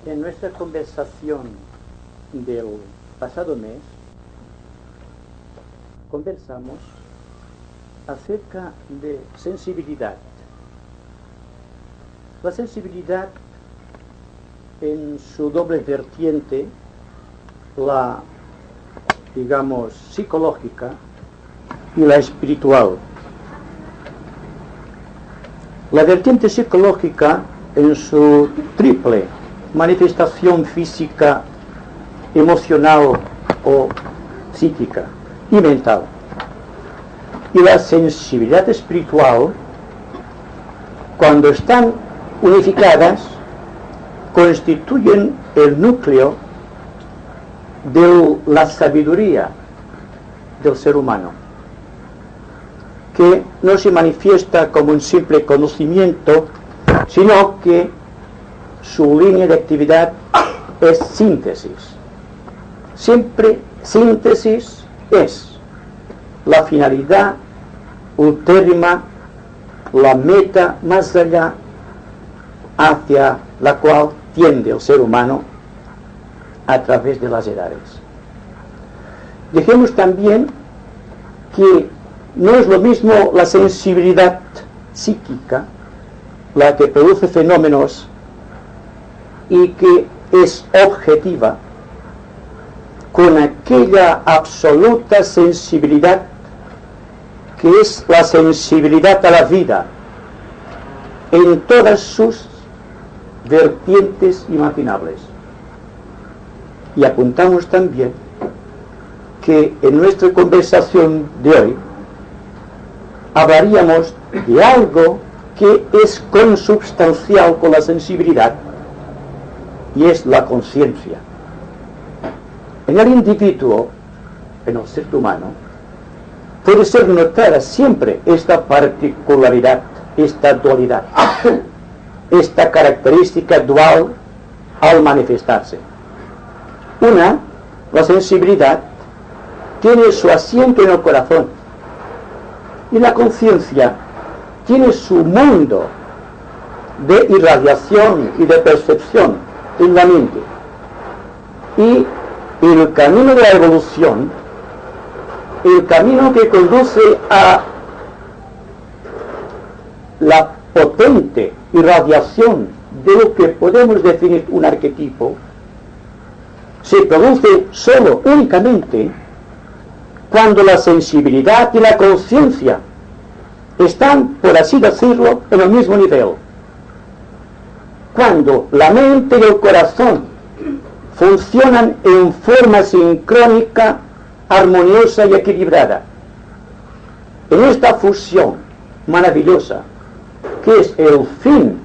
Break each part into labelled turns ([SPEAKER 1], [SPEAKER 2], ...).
[SPEAKER 1] En nuestra conversación del pasado mes conversamos acerca de sensibilidad. La sensibilidad en su doble vertiente, la, digamos, psicológica y la espiritual. La vertiente psicológica en su triple manifestación física, emocional o psíquica y mental. Y la sensibilidad espiritual, cuando están unificadas, constituyen el núcleo de la sabiduría del ser humano, que no se manifiesta como un simple conocimiento, sino que su línea de actividad es síntesis. Siempre síntesis es la finalidad ultérrima, la meta más allá hacia la cual tiende el ser humano a través de las edades. Dejemos también que no es lo mismo la sensibilidad psíquica, la que produce fenómenos y que es objetiva, con aquella absoluta sensibilidad que es la sensibilidad a la vida en todas sus vertientes imaginables. Y apuntamos también que en nuestra conversación de hoy hablaríamos de algo que es consubstancial con la sensibilidad, y es la conciencia. En el individuo, en el ser humano, puede ser notada siempre esta particularidad, esta dualidad, esta característica dual al manifestarse. Una, la sensibilidad, tiene su asiento en el corazón, y la conciencia tiene su mundo de irradiación y de percepción en la mente. Y el camino de la evolución, el camino que conduce a la potente irradiación de lo que podemos definir un arquetipo, se produce solo, únicamente, cuando la sensibilidad y la conciencia están, por así decirlo, en el mismo nivel. Cuando la mente y el corazón funcionan en forma sincrónica, armoniosa y equilibrada. En esta fusión maravillosa, que es el fin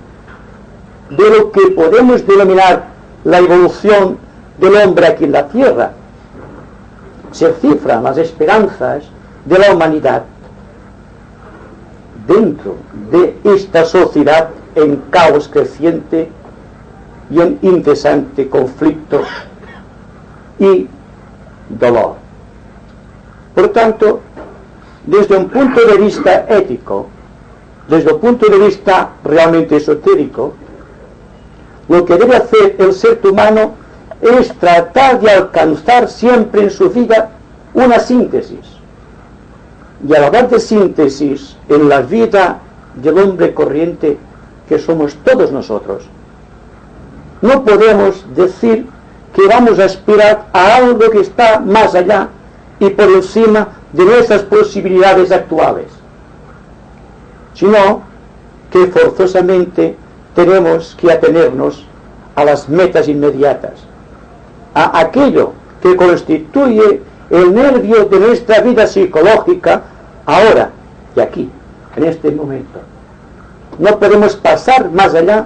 [SPEAKER 1] de lo que podemos denominar la evolución del hombre aquí en la tierra, se cifran las esperanzas de la humanidad dentro de esta sociedad en caos creciente y en incesante conflicto y dolor. Por tanto, desde un punto de vista ético, desde un punto de vista realmente esotérico, lo que debe hacer el ser humano es tratar de alcanzar siempre en su vida una síntesis. Y al hablar de síntesis en la vida del hombre corriente, que somos todos nosotros, no podemos decir que vamos a aspirar a algo que está más allá y por encima de nuestras posibilidades actuales, sino que forzosamente tenemos que atenernos a las metas inmediatas, a aquello que constituye el nervio de nuestra vida psicológica ahora y aquí, en este momento. No podemos pasar más allá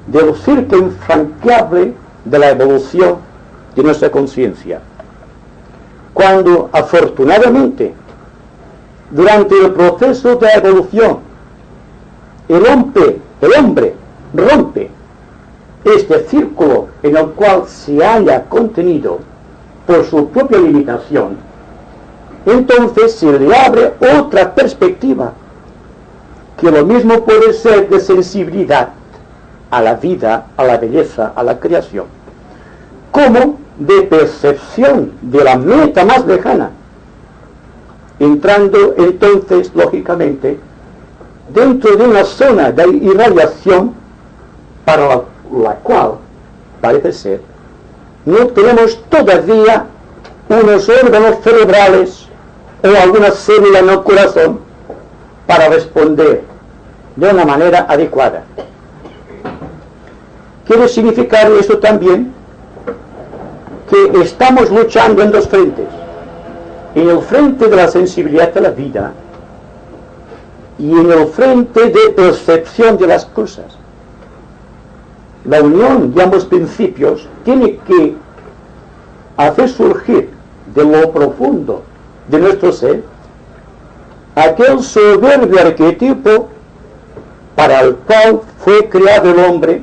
[SPEAKER 1] del círculo infranqueable de la evolución de nuestra conciencia. Cuando, afortunadamente, durante el proceso de evolución, el hombre rompe este círculo en el cual se haya contenido por su propia limitación, entonces se le abre otra perspectiva, que lo mismo puede ser de sensibilidad a la vida, a la belleza, a la creación, como de percepción de la meta más lejana, entrando entonces, lógicamente, dentro de una zona de irradiación para la cual, parece ser, no tenemos todavía unos órganos cerebrales o alguna célula en el corazón para responder de una manera adecuada. Quiere significar esto también que estamos luchando en dos frentes. En el frente de la sensibilidad de la vida y en el frente de percepción de las cosas. La unión de ambos principios tiene que hacer surgir de lo profundo de nuestro ser aquel soberbio arquetipo para el cual fue creado el hombre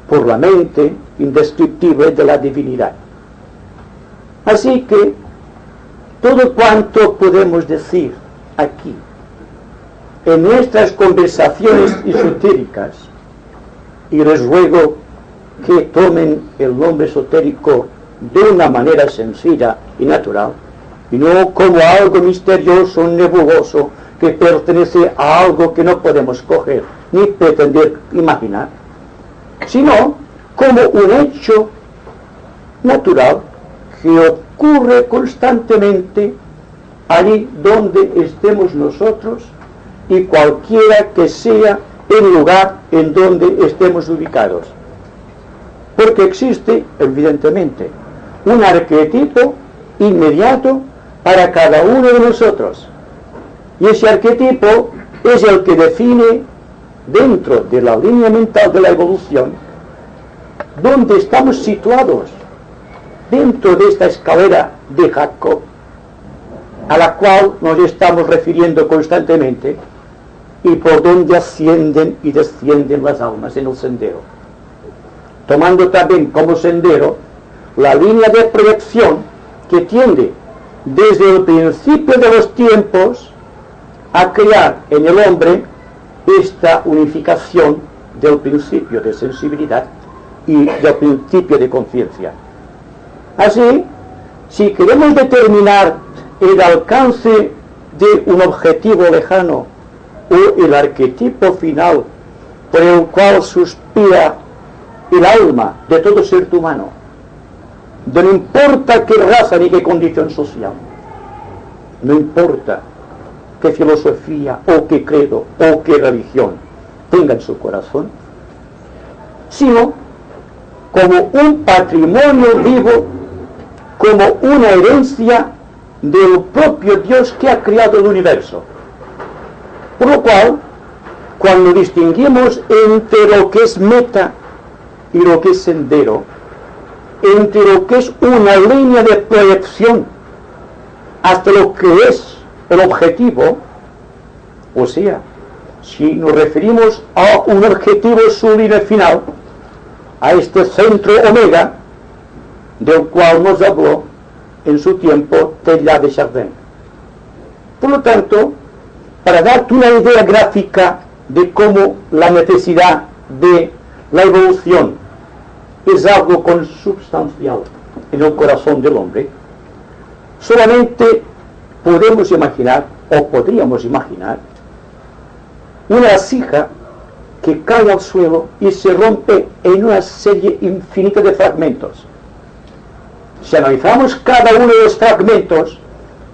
[SPEAKER 1] por la mente indescriptible de la divinidad. Así que todo cuanto podemos decir aquí en nuestras conversaciones esotéricas, y les ruego que tomen el nombre esotérico de una manera sencilla y natural, y no como algo misterioso, nebuloso, que pertenece a algo que no podemos coger ni pretender imaginar, sino como un hecho natural que ocurre constantemente allí donde estemos nosotros y cualquiera que sea el lugar en donde estemos ubicados. Porque existe, evidentemente, un arquetipo inmediato para cada uno de nosotros. Y ese arquetipo es el que define, dentro de la línea mental de la evolución, dónde estamos situados dentro de esta escalera de Jacob, a la cual nos estamos refiriendo constantemente, y por donde ascienden y descienden las almas en el sendero, tomando también como sendero la línea de proyección que tiende desde el principio de los tiempos a crear en el hombre esta unificación del principio de sensibilidad y del principio de conciencia. Así, si queremos determinar el alcance de un objetivo lejano o el arquetipo final por el cual suspira el alma de todo ser humano, no importa qué raza ni qué condición social, no importa qué filosofía o qué credo o qué religión tenga en su corazón, sino como un patrimonio vivo, como una herencia del propio Dios que ha creado el universo. Por lo cual, cuando distinguimos entre lo que es meta y lo que es sendero, entre lo que es una línea de proyección hasta lo que es el objetivo, o sea, si nos referimos a un objetivo sublime final, a este centro omega, del cual nos habló en su tiempo Teilhard de Chardin. Por lo tanto, para darte una idea gráfica de cómo la necesidad de la evolución es algo consubstancial en el corazón del hombre, solamente podemos imaginar, o podríamos imaginar, una vasija que cae al suelo y se rompe en una serie infinita de fragmentos. Si analizamos cada uno de los fragmentos,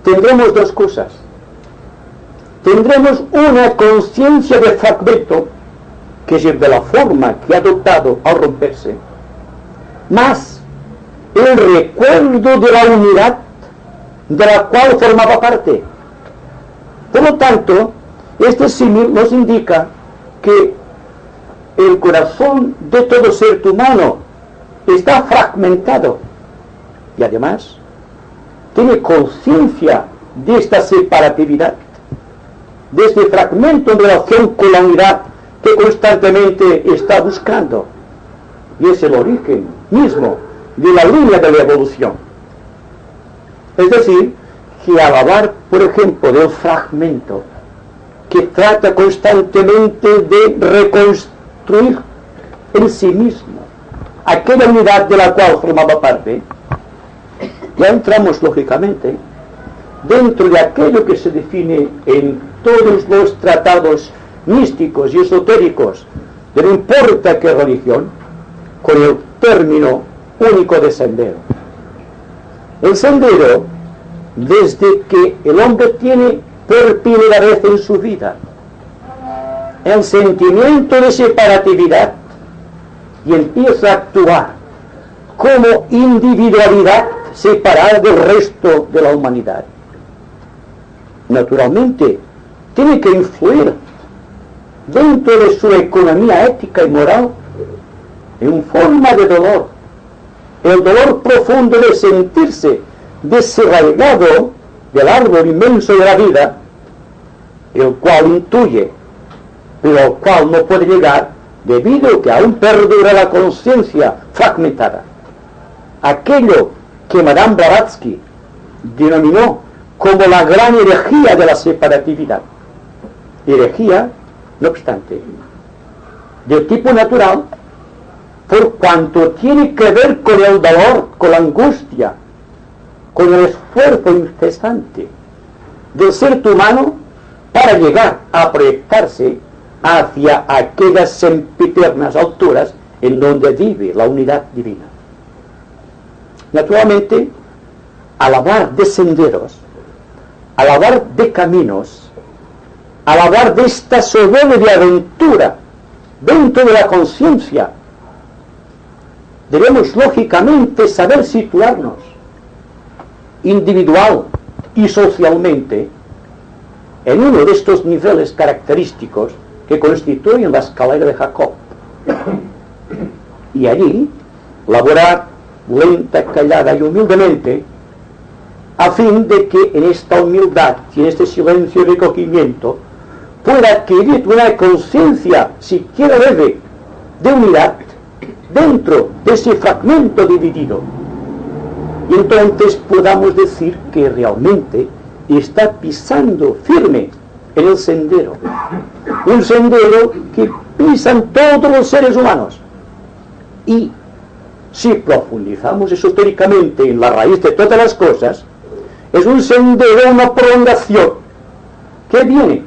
[SPEAKER 1] tendremos dos cosas. Tendremos una conciencia de fragmento, que es de la forma que ha adoptado al romperse, más el recuerdo de la unidad de la cual formaba parte. Por lo tanto, este símil nos indica que el corazón de todo ser humano está fragmentado y además tiene conciencia de esta separatividad, de este fragmento en relación con la unidad que constantemente está buscando, y es el origen mismo de la línea de la evolución. Es decir, que al hablar, por ejemplo, del fragmento que trata constantemente de destruir en sí mismo aquella unidad de la cual formaba parte, ya entramos lógicamente dentro de aquello que se define en todos los tratados místicos y esotéricos de no importa qué religión, con el término único de sendero. El sendero, desde que el hombre tiene por primera vez en su vida el sentimiento de separatividad y empieza a actuar como individualidad separada del resto de la humanidad, naturalmente tiene que influir dentro de su economía ética y moral en forma de dolor, el dolor profundo de sentirse desarraigado del árbol inmenso de la vida, el cual intuye, pero al cual no puede llegar debido a que aún perdura la conciencia fragmentada. Aquello que Madame Blavatsky denominó como la gran herejía de la separatividad. Herejía, no obstante, de tipo natural, por cuanto tiene que ver con el dolor, con la angustia, con el esfuerzo incesante del ser humano para llegar a proyectarse hacia aquellas sempiternas alturas en donde vive la unidad divina. Naturalmente, al hablar de senderos, al hablar de caminos, al hablar de esta soberbia aventura dentro de la conciencia, debemos lógicamente saber situarnos individual y socialmente en uno de estos niveles característicos que constituyen la escalera de Jacob. Y allí laborar lenta, callada y humildemente, a fin de que en esta humildad y en este silencio y recogimiento pueda adquirir una conciencia, siquiera leve, de unidad dentro de ese fragmento dividido. Y entonces podamos decir que realmente está pisando firme en el sendero. Un sendero que pisan todos los seres humanos. Y si profundizamos esotéricamente en la raíz de todas las cosas, es un sendero, una prolongación que viene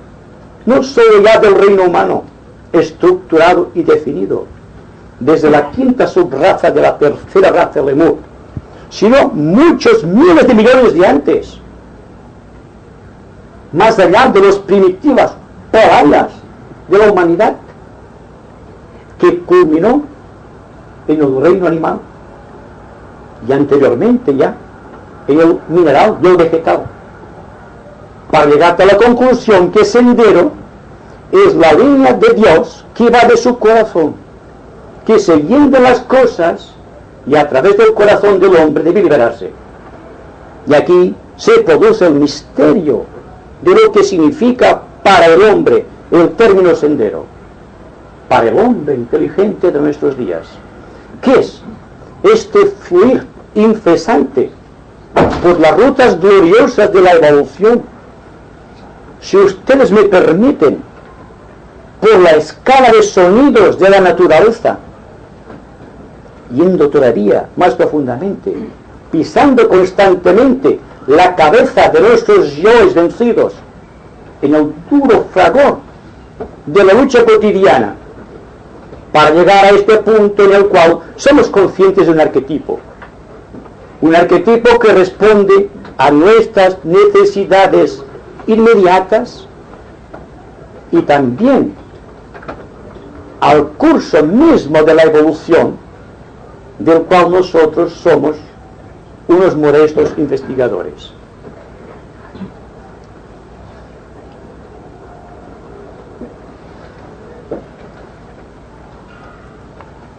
[SPEAKER 1] no solo ya del reino humano, estructurado y definido, desde la quinta subraza de la tercera raza Lemur, sino muchos miles de millones de antes, más allá de las primitivas palabras de la humanidad, que culminó en el reino animal y anteriormente ya en el mineral y el vegetal, para llegar a la conclusión que sendero es la línea de Dios que va de su corazón, que siguiendo las cosas y a través del corazón del hombre debe liberarse. Y aquí se produce el misterio de lo que significa para el hombre el término sendero, para el hombre inteligente de nuestros días. ¿Qué es este fluir incesante por las rutas gloriosas de la evolución? Si ustedes me permiten, por la escala de sonidos de la naturaleza, yendo todavía más profundamente, pisando constantemente la cabeza de nuestros yoes vencidos en el duro fragor de la lucha cotidiana, para llegar a este punto en el cual somos conscientes de un arquetipo que responde a nuestras necesidades inmediatas y también al curso mismo de la evolución, del cual nosotros somos unos modestos investigadores.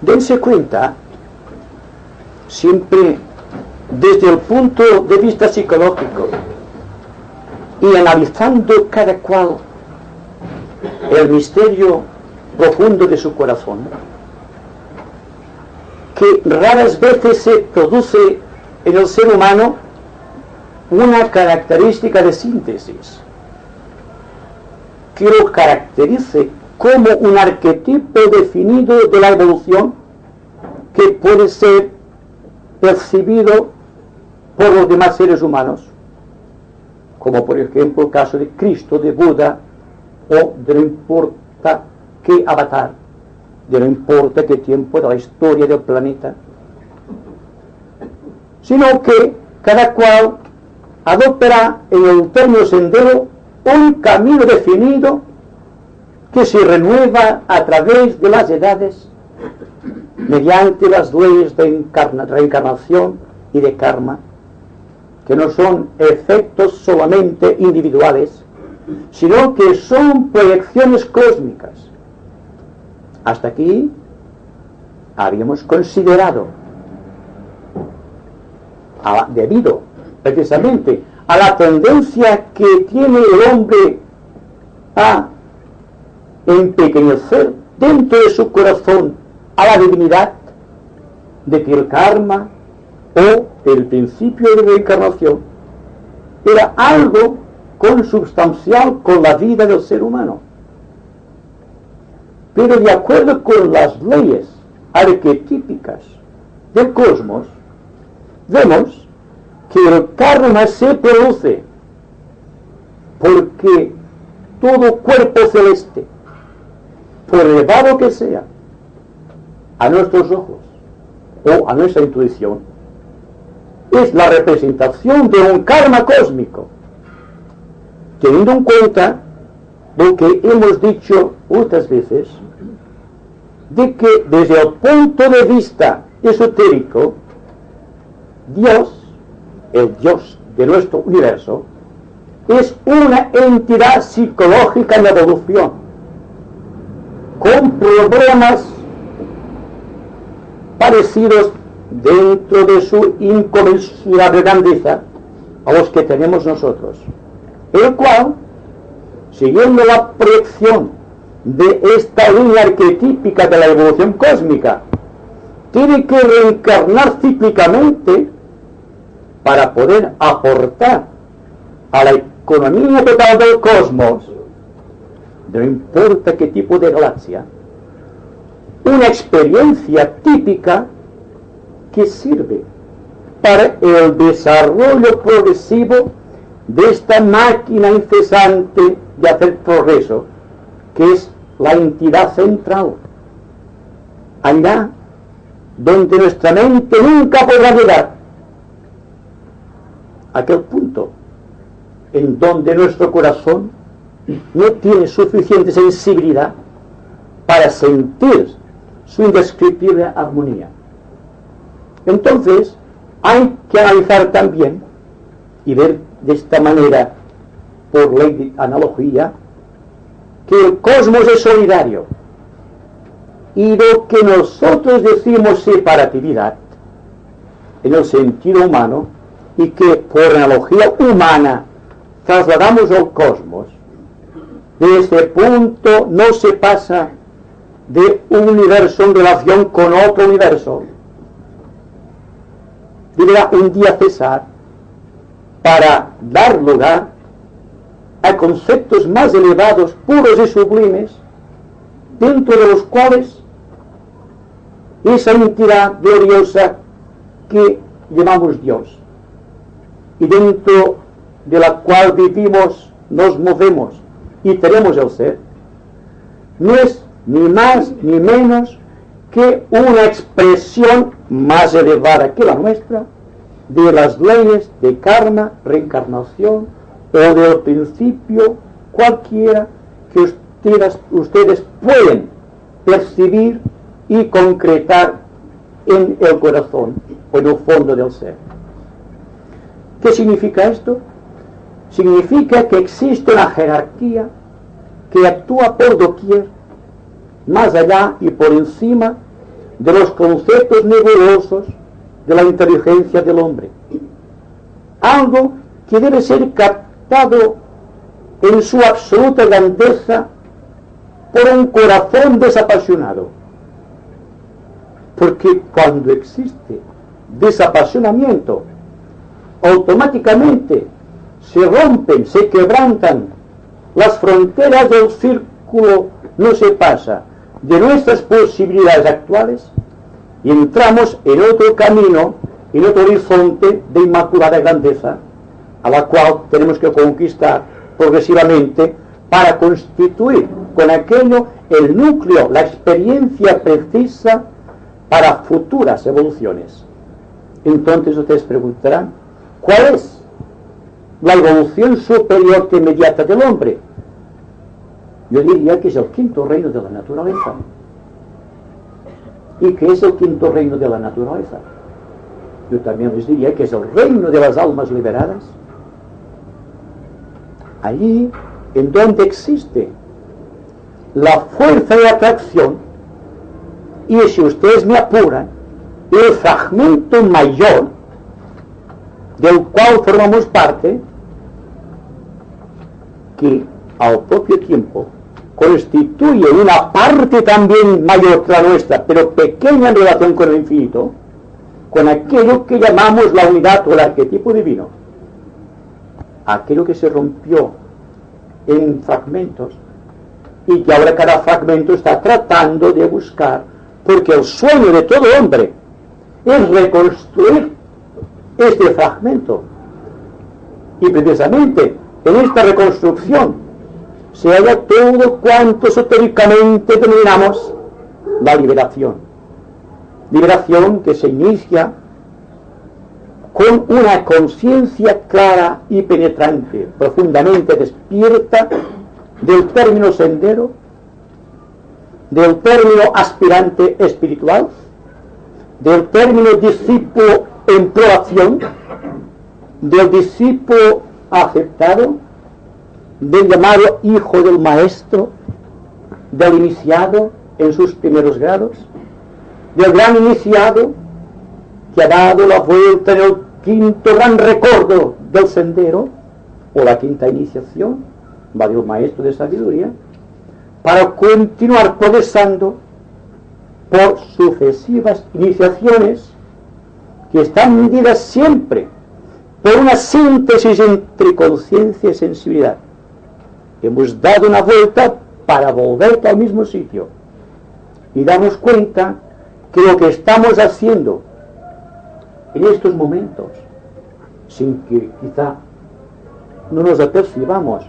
[SPEAKER 1] Dense cuenta, siempre desde el punto de vista psicológico y analizando cada cual el misterio profundo de su corazón, que raras veces se produce en el ser humano una característica de síntesis que lo caracterice como un arquetipo definido de la evolución que puede ser percibido por los demás seres humanos, como por ejemplo el caso de Cristo, de Buda, o de no importa qué avatar, de no importa qué tiempo de la historia del planeta, sino que cada cual adoptará en el término sendero un camino definido que se renueva a través de las edades mediante las leyes de reencarnación y de karma, que no son efectos solamente individuales, sino que son proyecciones cósmicas. Hasta aquí habíamos considerado, debido precisamente a la tendencia que tiene el hombre a empequeñecer dentro de su corazón a la divinidad, de que el karma o el principio de reencarnación era algo consubstancial con la vida del ser humano. Pero de acuerdo con las leyes arquetípicas del cosmos, vemos que el karma se produce porque todo cuerpo celeste, por elevado que sea, a nuestros ojos o a nuestra intuición, es la representación de un karma cósmico, teniendo en cuenta lo que hemos dicho otras veces, de que desde el punto de vista esotérico, Dios, el Dios de nuestro universo, es una entidad psicológica en evolución, con problemas parecidos dentro de su inconmensurable grandeza a los que tenemos nosotros, el cual, siguiendo la proyección de esta línea arquetípica de la evolución cósmica, tiene que reencarnar cíclicamente para poder aportar a la economía total del cosmos, no importa qué tipo de galaxia, una experiencia típica que sirve para el desarrollo progresivo de esta máquina incesante de hacer progreso, que es la entidad central, allá donde nuestra mente nunca podrá llegar, aquel punto en donde nuestro corazón no tiene suficiente sensibilidad para sentir su indescriptible armonía. Entonces hay que analizar también y ver de esta manera, por ley de analogía, que el cosmos es solidario, y lo que nosotros decimos separatividad en el sentido humano, y que por analogía humana trasladamos al cosmos, de este punto no se pasa de un universo en relación con otro universo. Deberá un día cesar para dar lugar a conceptos más elevados, puros y sublimes, dentro de los cuales esa entidad gloriosa que llamamos Dios, y dentro de la cual vivimos, nos movemos y tenemos el ser, no es ni más ni menos que una expresión más elevada que la nuestra de las leyes de karma, reencarnación o del principio cualquiera que ustedes pueden percibir y concretar en el corazón o en el fondo del ser. ¿Qué significa esto? Significa que existe una jerarquía que actúa por doquier, más allá y por encima de los conceptos nebulosos de la inteligencia del hombre. Algo que debe ser captado en su absoluta grandeza por un corazón desapasionado. Porque cuando existe desapasionamiento, automáticamente se rompen, se quebrantan las fronteras del círculo no se pasa de nuestras posibilidades actuales y entramos en otro camino, en otro horizonte de inmaculada grandeza, a la cual tenemos que conquistar progresivamente para constituir con aquello el núcleo, la experiencia precisa para futuras evoluciones. Entonces ustedes preguntarán, ¿cuál es la evolución superior que inmediata del hombre? Yo diría que es el quinto reino de la naturaleza. ¿Y qué es el quinto reino de la naturaleza? Yo también les diría que es el reino de las almas liberadas. Allí en donde existe la fuerza de atracción y, si ustedes me apuran, el fragmento mayor del cual formamos parte, que al propio tiempo constituye una parte también mayor que la nuestra, pero pequeña en relación con el infinito, con aquello que llamamos la unidad o el arquetipo divino, aquello que se rompió en fragmentos y que ahora cada fragmento está tratando de buscar, porque el sueño de todo hombre es reconstruir este fragmento, y precisamente en esta reconstrucción se halla todo cuanto esotéricamente denominamos la liberación que se inicia con una conciencia clara y penetrante, profundamente despierta del término sendero, del término aspirante espiritual, del término discípulo en probación, del discípulo aceptado, del llamado hijo del maestro, del iniciado en sus primeros grados, del gran iniciado que ha dado la vuelta en el quinto gran recordo del sendero, o la quinta iniciación, va del maestro de sabiduría, para continuar progresando por sucesivas iniciaciones que están medidas siempre por una síntesis entre conciencia y sensibilidad. Hemos dado una vuelta para volver al mismo sitio y damos cuenta que lo que estamos haciendo en estos momentos, sin que quizá no nos apercibamos,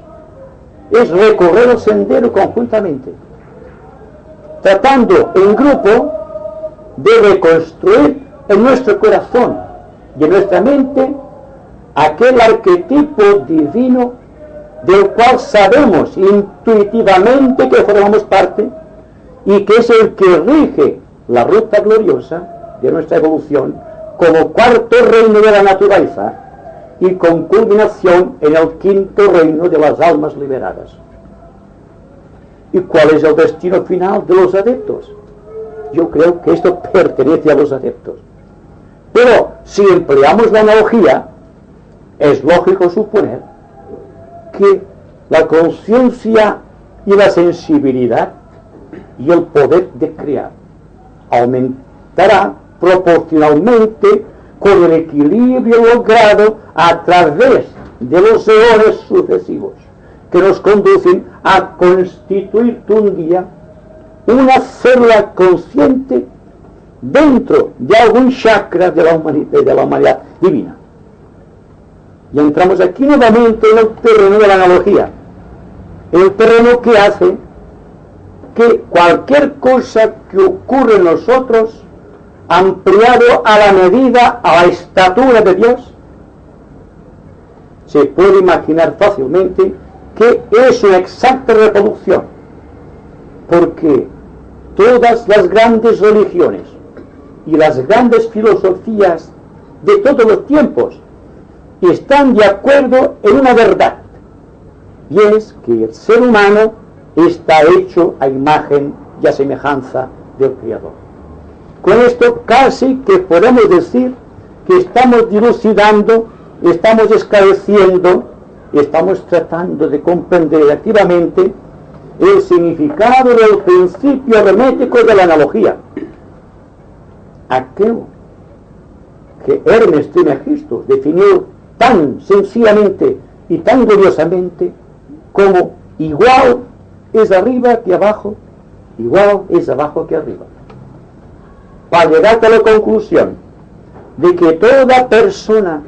[SPEAKER 1] es recorrer el sendero conjuntamente, tratando en grupo de reconstruir en nuestro corazón y en nuestra mente aquel arquetipo divino del cual sabemos intuitivamente que formamos parte y que es el que rige la ruta gloriosa de nuestra evolución como cuarto reino de la naturaleza y con culminación en el quinto reino de las almas liberadas. ¿Y cuál es el destino final de los adeptos? Yo creo que esto pertenece a los adeptos. Pero si empleamos la analogía, es lógico suponer que la conciencia y la sensibilidad y el poder de crear aumentará proporcionalmente con el equilibrio logrado a través de los eones sucesivos que nos conducen a constituir un día una célula consciente dentro de algún chakra de la humanidad divina. Y entramos aquí nuevamente en el terreno de la analogía, el terreno que hace que cualquier cosa que ocurre en nosotros, ampliado a la medida, a la estatura de Dios, se puede imaginar fácilmente que es una exacta reproducción, porque todas las grandes religiones y las grandes filosofías de todos los tiempos están de acuerdo en una verdad, y es que el ser humano está hecho a imagen y a semejanza del Creador. Con esto casi que podemos decir que estamos dilucidando, estamos esclareciendo, estamos tratando de comprender activamente el significado del principio hermético de la analogía. Aquello que Hermes Trismegisto definió tan sencillamente y tan gloriosamente como igual es arriba que abajo, igual es abajo que arriba. Para llegar a la conclusión de que toda persona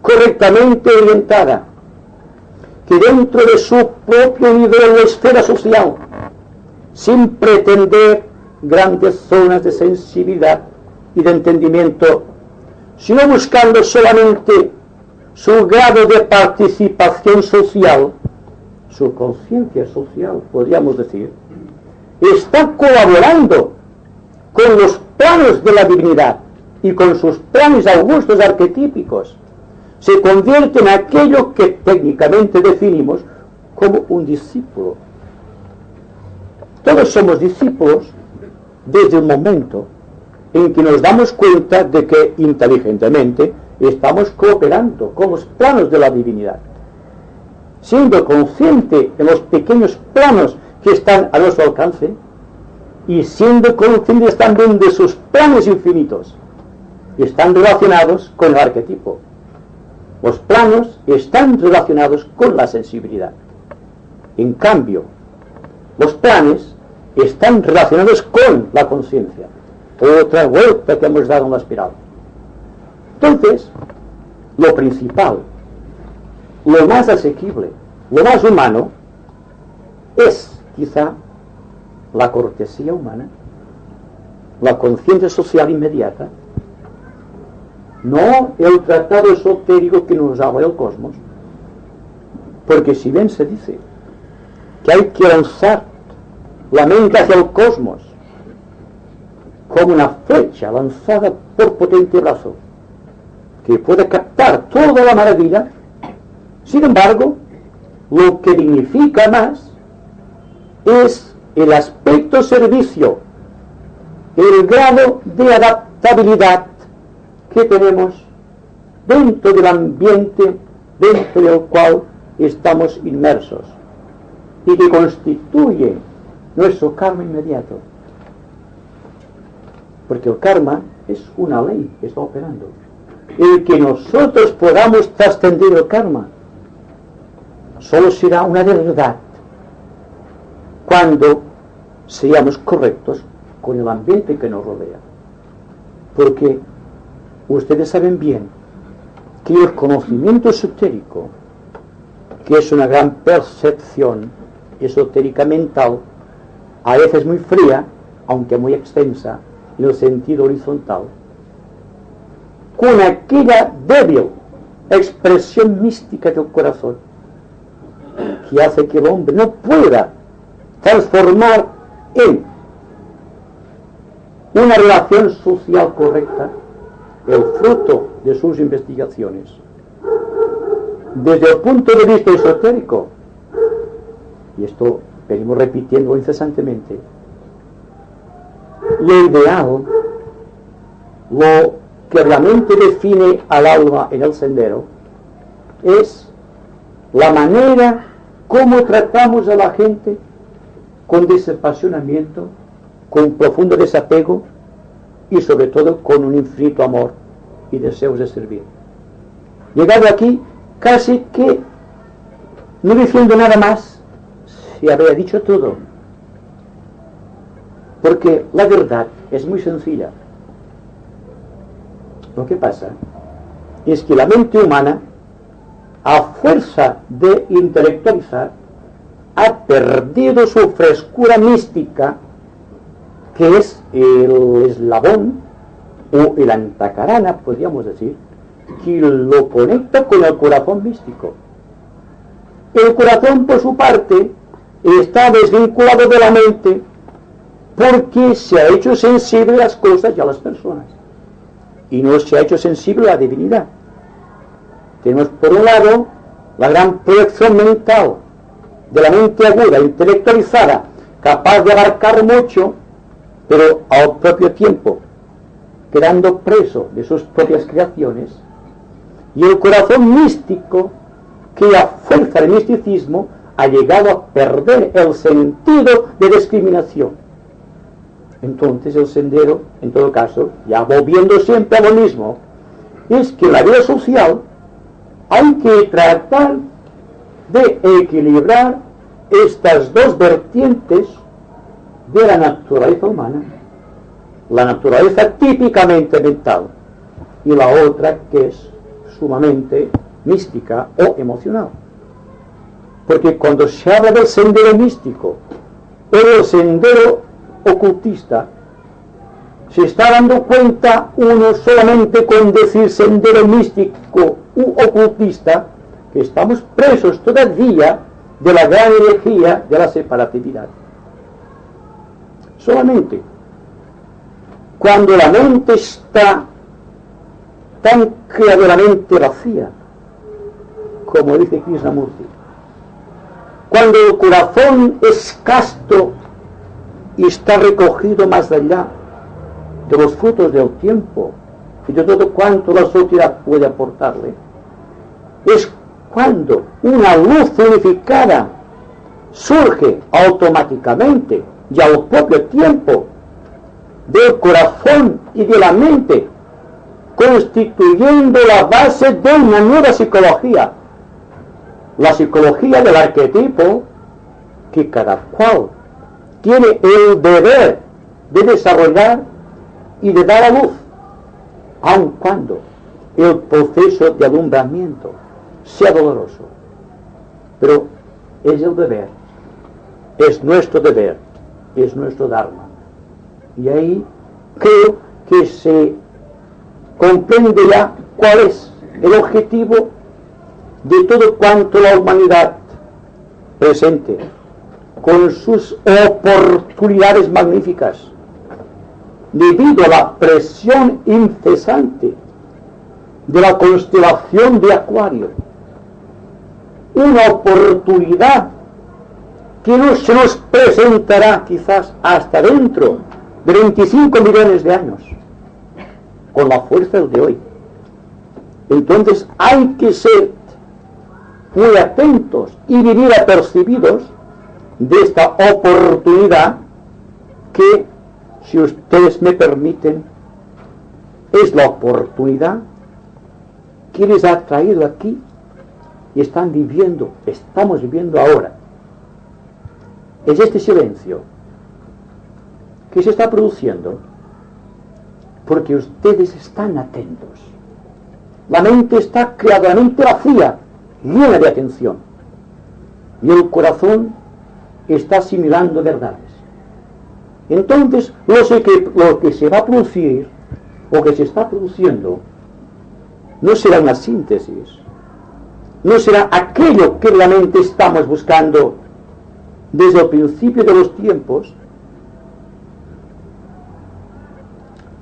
[SPEAKER 1] correctamente orientada, que dentro de su propio nivel de esfera social, sin pretender grandes zonas de sensibilidad y de entendimiento, sino buscando solamente su grado de participación social, su conciencia social, podríamos decir, está colaborando con los planos de la divinidad y con sus planes augustos arquetípicos, se convierte en aquello que técnicamente definimos como un discípulo. Todos somos discípulos desde el momento en que nos damos cuenta de que inteligentemente estamos cooperando con los planos de la divinidad, siendo consciente de los pequeños planos que están a nuestro alcance y siendo conscientes también de sus planes infinitos, que están relacionados con el arquetipo. Los planos están relacionados con la sensibilidad. En cambio, los planes están relacionados con la conciencia. Otra vuelta que hemos dado en la espiral. Entonces, lo principal, lo más asequible, lo más humano, es quizá la cortesía humana, la conciencia social inmediata, no el tratado esotérico que nos habla del cosmos, porque si bien se dice que hay que lanzar la mente hacia el cosmos como una flecha lanzada por potente brazo que puede captar toda la maravilla, sin embargo, lo que dignifica más es el aspecto servicio, el grado de adaptabilidad que tenemos dentro del ambiente dentro del cual estamos inmersos y que constituye nuestro karma inmediato. Porque el karma es una ley que está operando. El que nosotros podamos trascender el karma solo será una verdad cuando seamos correctos con el ambiente que nos rodea. Porque ustedes saben bien que el conocimiento esotérico, que es una gran percepción esotérica mental, a veces muy fría, aunque muy extensa, en el sentido horizontal, con aquella débil expresión mística del corazón, que hace que el hombre no pueda transformar en una relación social correcta el fruto de sus investigaciones. Desde el punto de vista esotérico, y esto venimos repitiendo incesantemente, lo ideal, lo que realmente define al alma en el sendero, es la manera como tratamos a la gente con desapasionamiento, con profundo desapego y sobre todo con un infinito amor y deseos de servir. Llegado aquí, casi que no diciendo nada más, se habría dicho todo. Porque la verdad es muy sencilla. Lo que pasa es que la mente humana, a fuerza de intelectualizar, ha perdido su frescura mística, que es el eslabón o el antacarana, podríamos decir, que lo conecta con el corazón místico. El corazón, por su parte, está desvinculado de la mente porque se ha hecho sensible a las cosas y a las personas, y no se ha hecho sensible a la divinidad. Tenemos por un lado la gran proyección mental de la mente aguda, intelectualizada, capaz de abarcar mucho, pero al propio tiempo quedando preso de sus propias creaciones, y el corazón místico que a fuerza del misticismo ha llegado a perder el sentido de discriminación. Entonces el sendero, en todo caso, ya volviendo siempre a lo mismo, es que en la vida social hay que tratar de equilibrar estas dos vertientes de la naturaleza humana, la naturaleza típicamente mental y la otra que es sumamente mística o emocional. Porque cuando se habla del sendero místico o del sendero ocultista, se está dando cuenta uno solamente con decir sendero místico u ocultista, que estamos presos todavía de la gran herejía de la separatividad. Solamente cuando la mente está tan creadoramente vacía, como dice Krishnamurti, cuando el corazón es casto y está recogido más allá de los frutos del tiempo y de todo cuanto la sociedad puede aportarle, es cuando una luz unificada surge automáticamente y al propio tiempo del corazón y de la mente, constituyendo la base de una nueva psicología, la psicología del arquetipo que cada cual tiene el deber de desarrollar y de dar a luz, aun cuando el proceso de alumbramiento sea doloroso. Pero es el deber, es nuestro deber, es nuestro dharma. Y ahí creo que se comprende ya cuál es el objetivo de todo cuanto la humanidad presente, con sus oportunidades magníficas, debido a la presión incesante de la constelación de Acuario, una oportunidad que no se nos presentará quizás hasta dentro de 25 millones de años, con la fuerza de hoy. Entonces hay que ser muy atentos y vivir apercibidos de esta oportunidad que, si ustedes me permiten, es la oportunidad que les ha traído aquí y estamos viviendo ahora. Es este silencio que se está produciendo porque ustedes están atentos. La mente está creadoramente vacía, llena de atención, y el corazón está asimilando verdades. Entonces, lo que se va a producir, o que se está produciendo, no será una síntesis, no será aquello que realmente estamos buscando desde el principio de los tiempos.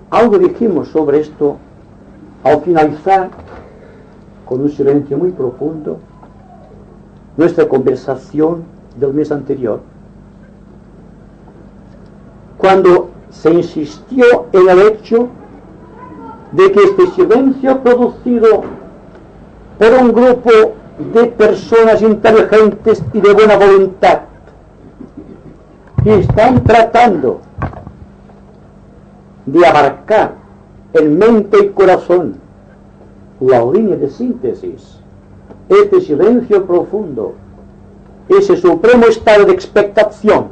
[SPEAKER 1] Algo dijimos sobre esto al finalizar, con un silencio muy profundo, nuestra conversación del mes anterior, cuando se insistió en el hecho de que este silencio producido por un grupo de personas inteligentes y de buena voluntad que están tratando de abarcar en mente y corazón la línea de síntesis, este silencio profundo, ese supremo estado de expectación,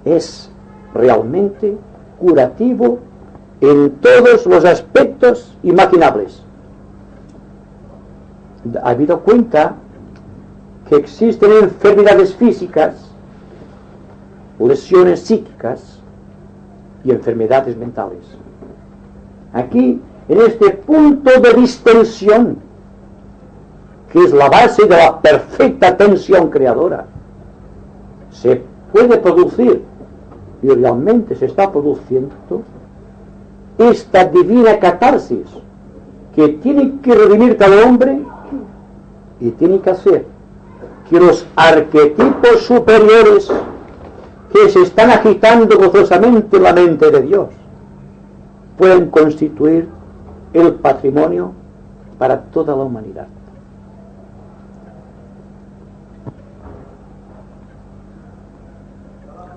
[SPEAKER 1] es realmente curativo en todos los aspectos imaginables. Ha habido cuenta que existen enfermedades físicas, lesiones psíquicas y enfermedades mentales. Aquí, en este punto de distensión, que es la base de la perfecta tensión creadora, se puede producir, y realmente se está produciendo, esta divina catarsis que tiene que redimir cada hombre y tiene que hacer que los arquetipos superiores que se están agitando gozosamente en la mente de Dios puedan constituir el patrimonio para toda la humanidad.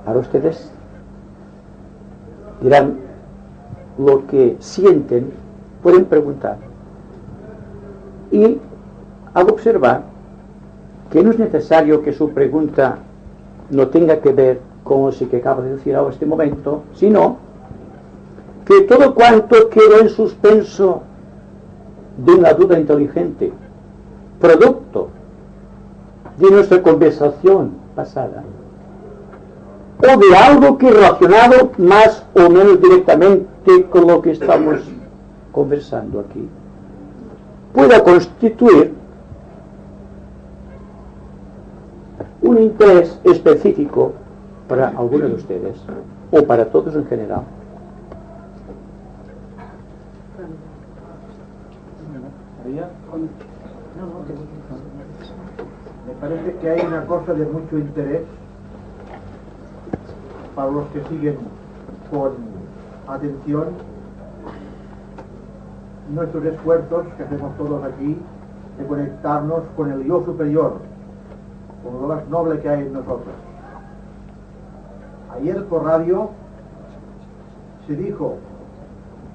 [SPEAKER 1] Ahora ustedes dirán lo que sienten, pueden preguntar. Y al observar que no es necesario que su pregunta no tenga que ver con lo que acabo de decir ahora en este momento, sino que todo cuanto quedó en suspenso de una duda inteligente, producto de nuestra conversación pasada, o de algo que relacionado más o menos directamente con lo que estamos conversando aquí, pueda constituir un interés específico para algunos de ustedes o para todos en general.
[SPEAKER 2] Me parece que hay una cosa de mucho interés para los que siguen con atención nuestros esfuerzos que hacemos todos aquí de conectarnos con el yo superior, con lo más noble que hay en nosotros. Ayer por radio se dijo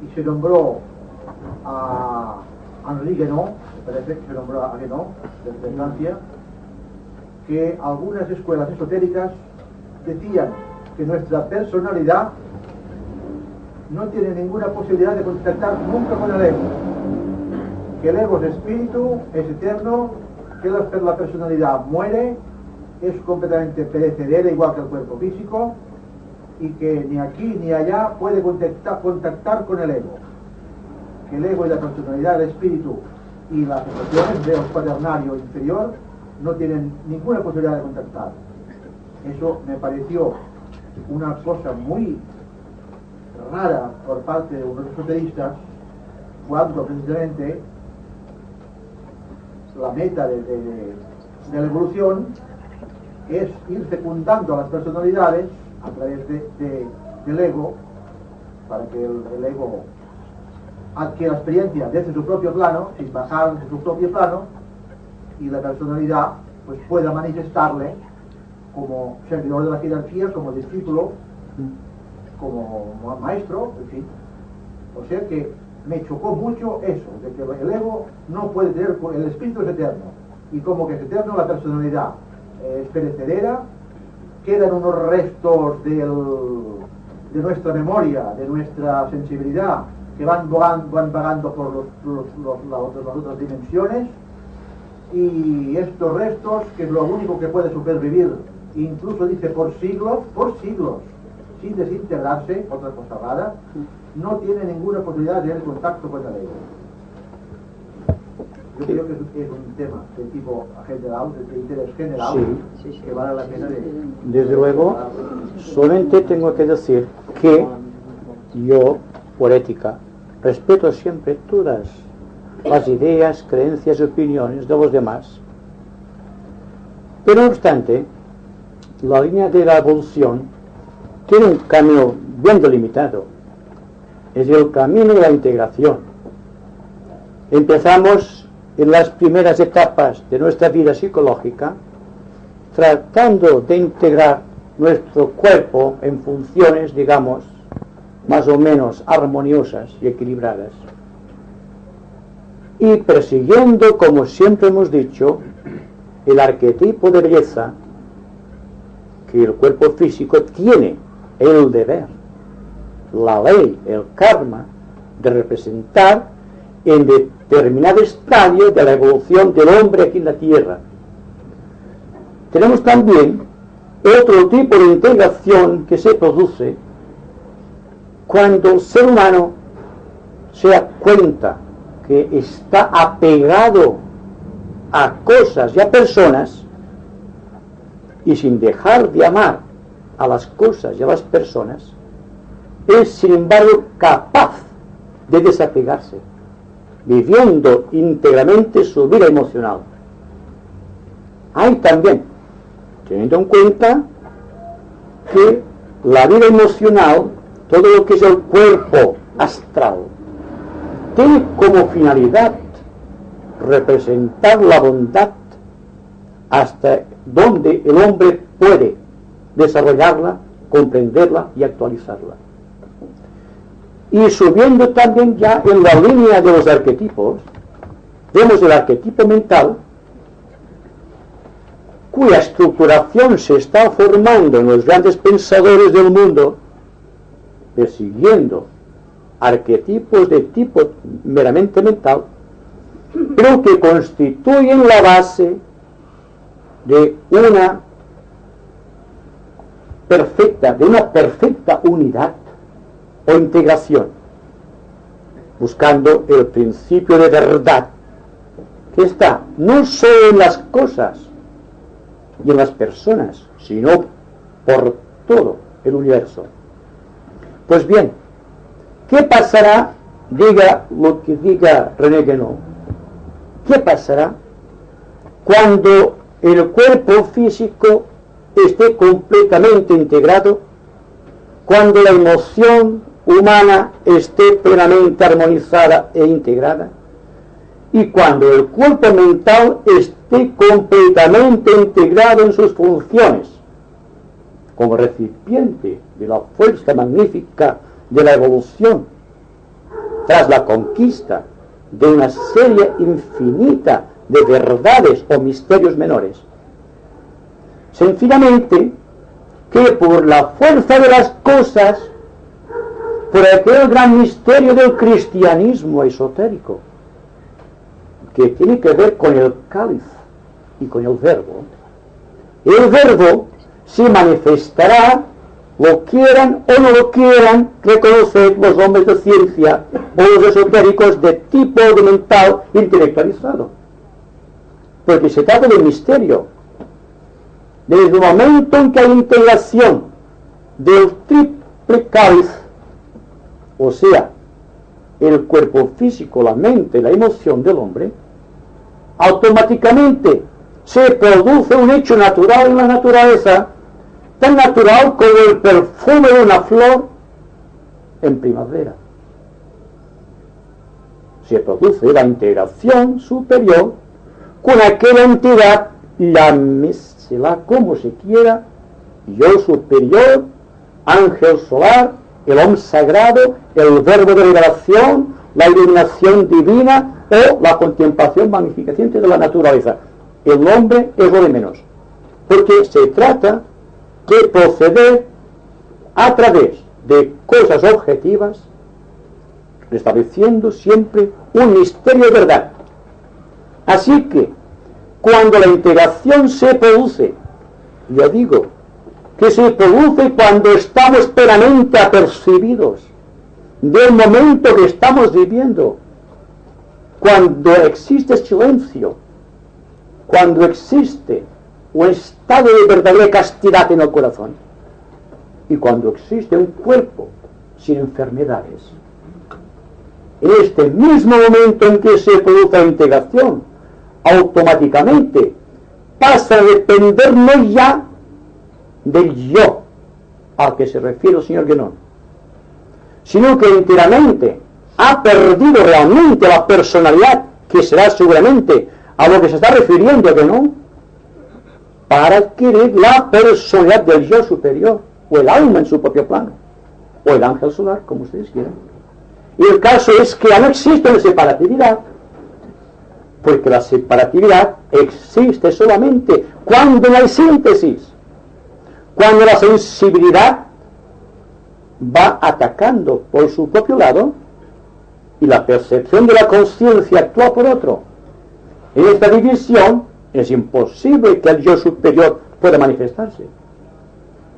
[SPEAKER 2] y se nombró a Henri Guénaud, me parece que se nombró a Guénaud desde Francia, que algunas escuelas esotéricas decían que nuestra personalidad no tiene ninguna posibilidad de contactar nunca con el ego, que el ego es espíritu, es eterno, que la personalidad muere, es completamente perecedera igual que el cuerpo físico, y que ni aquí ni allá puede contactar con el ego, que el ego y la personalidad, el espíritu y las emociones de los cuaternario inferior no tienen ninguna posibilidad de contactar. Eso me pareció una cosa muy rara por parte de unos esoteristas, cuando precisamente la meta de la evolución es ir fecundando a las personalidades a través del ego, para que el ego adquiera experiencia desde su propio plano, sin bajar de su propio plano, y la personalidad pues pueda manifestarle como servidor de la jerarquía, como discípulo, como maestro, en fin. O sea que me chocó mucho eso, de que el ego no puede tener, el espíritu es eterno, y como que es eterno la personalidad es perecedera, quedan unos restos de nuestra memoria, de nuestra sensibilidad, que van vagando por las otras dimensiones, y estos restos, que es lo único que puede supervivir, incluso dice por siglos, sin desintegrarse, otra cosa rara, no tiene ninguna posibilidad de tener contacto con el ego. Yo creo que es un tema de tipo general, de interés general, sí, que vale la pena de...
[SPEAKER 1] Desde luego, solamente tengo que decir que yo, por ética, respeto siempre todas las ideas, creencias y opiniones de los demás. Pero no obstante, la línea de la evolución tiene un camino bien delimitado. Es el camino de la integración. Empezamos en las primeras etapas de nuestra vida psicológica tratando de integrar nuestro cuerpo en funciones, digamos, más o menos armoniosas y equilibradas, y persiguiendo, como siempre hemos dicho, el arquetipo de belleza que el cuerpo físico tiene el deber, la ley, el karma de representar en determinado estadio de la evolución del hombre aquí en la tierra. Tenemos también otro tipo de integración que se produce cuando el ser humano se da cuenta que está apegado a cosas y a personas, y sin dejar de amar a las cosas y a las personas, es sin embargo capaz de desapegarse, viviendo íntegramente su vida emocional. Hay también, teniendo en cuenta que la vida emocional, todo lo que es el cuerpo astral, tiene como finalidad representar la bondad hasta donde el hombre puede desarrollarla, comprenderla y actualizarla. Y subiendo también ya en la línea de los arquetipos, vemos el arquetipo mental, cuya estructuración se está formando en los grandes pensadores del mundo, persiguiendo arquetipos de tipo meramente mental, pero que constituyen la base de una perfecta unidad o integración, buscando el principio de verdad que está no solo en las cosas y en las personas, sino por todo el universo. Pues bien, ¿qué pasará? Diga lo que diga René Guénon. ¿Qué pasará cuando el cuerpo físico esté completamente integrado, cuando la emoción humana esté plenamente armonizada e integrada, y cuando el cuerpo mental esté completamente integrado en sus funciones, como recipiente de la fuerza magnífica de la evolución, tras la conquista de una serie infinita de verdades o misterios menores? Sencillamente que por la fuerza de las cosas, por aquel gran misterio del cristianismo esotérico, que tiene que ver con el cáliz y con el verbo se manifestará, lo quieran o no lo quieran reconocer los hombres de ciencia o los esotéricos de tipo mental intelectualizado, porque se trata de un misterio. Desde el momento en que hay integración del triple cáliz, o sea, el cuerpo físico, la mente, la emoción del hombre, automáticamente se produce un hecho natural en la naturaleza, tan natural como el perfume de una flor en primavera. Se produce la integración superior con aquella entidad, llámesela como se quiera, yo superior, ángel solar, el hombre sagrado, el verbo de revelación, la iluminación divina o la contemplación magnificente de la naturaleza. El hombre es lo de menos, porque se trata de proceder a través de cosas objetivas, estableciendo siempre un misterio de verdad. Así que, cuando la integración se produce, yo digo que se produce cuando estamos plenamente apercibidos del momento que estamos viviendo, cuando existe silencio, cuando existe un estado de verdadera castidad en el corazón y cuando existe un cuerpo sin enfermedades. En este mismo momento en que se produce la integración, automáticamente pasa a depender no ya del yo al que se refiere el señor Guénon, sino que enteramente ha perdido realmente la personalidad, que será seguramente a lo que se está refiriendo Guénon, para adquirir la personalidad del yo superior, o el alma en su propio plano, o el ángel solar, como ustedes quieran. Y el caso es que ya no existe la separatividad, porque la separatividad existe solamente cuando no hay síntesis, cuando la sensibilidad va atacando por su propio lado y la percepción de la conciencia actúa por otro. En esta división es imposible que el yo superior pueda manifestarse.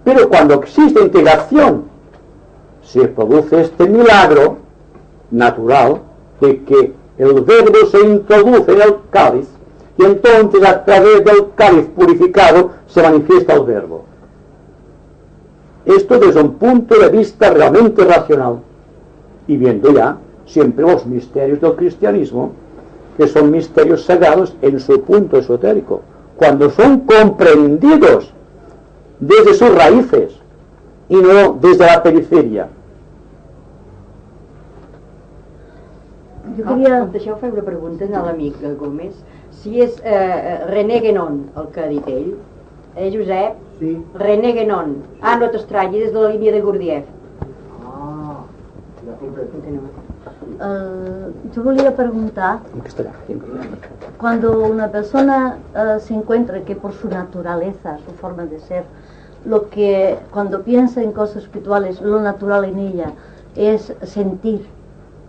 [SPEAKER 1] Pero cuando existe integración, se produce este milagro natural de que el verbo se introduce en el cáliz y entonces a través del cáliz purificado se manifiesta el verbo. Esto desde un punto de vista realmente racional y viendo ya siempre los misterios del cristianismo, que son misterios sagrados en su punto esotérico, cuando son comprendidos desde sus raíces y no desde la periferia.
[SPEAKER 3] Jo queria... Deixeu fer una pregunta a l'amic Gómez. Si és René Guénon el que ha dit ell, Josep?
[SPEAKER 2] Sí.
[SPEAKER 3] René Guénon. Ah, no t'estranyi, des de la línia de Gurdjieff.
[SPEAKER 2] Ah, ja.
[SPEAKER 4] Yo volia preguntar, cuando una persona se encuentra que por su naturaleza, su forma de ser, cuando piensa en cosas espirituales, lo natural en ella es sentir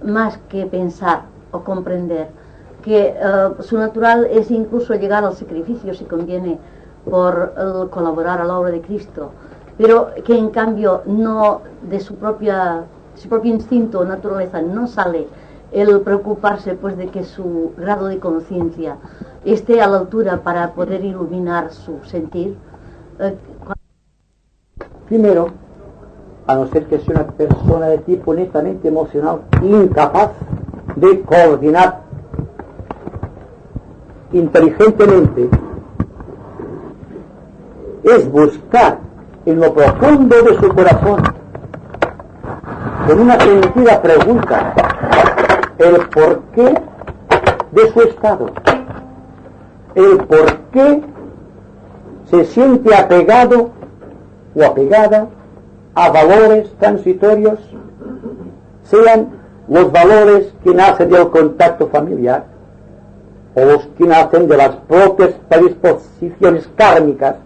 [SPEAKER 4] más que pensar o comprender, que su natural es incluso llegar al sacrificio si conviene por colaborar a la obra de Cristo, pero que en cambio no de su propio instinto o naturaleza no sale el preocuparse pues de que su grado de conciencia esté a la altura para poder iluminar su sentir.
[SPEAKER 1] Primero, a no ser que sea una persona de tipo netamente emocional, incapaz de coordinar inteligentemente, es buscar en lo profundo de su corazón, con una sentida pregunta, el porqué de su estado, el porqué se siente apegado o apegada a valores transitorios, sean los valores que nacen del contacto familiar o los que nacen de las propias predisposiciones kármicas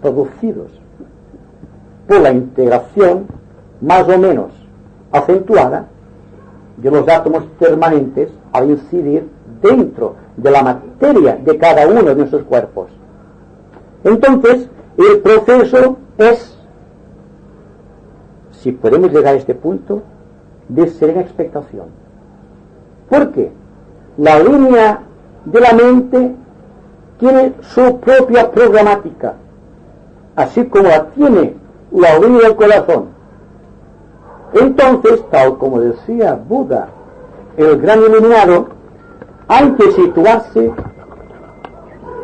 [SPEAKER 1] producidos por la integración más o menos acentuada de los átomos permanentes al incidir dentro de la materia de cada uno de nuestros cuerpos. Entonces, el proceso es, si podemos llegar a este punto, de serena expectación. ¿Por qué? La línea de la mente tiene su propia programática, así como la tiene la línea del corazón. Entonces, tal como decía Buda, el gran iluminado, hay que situarse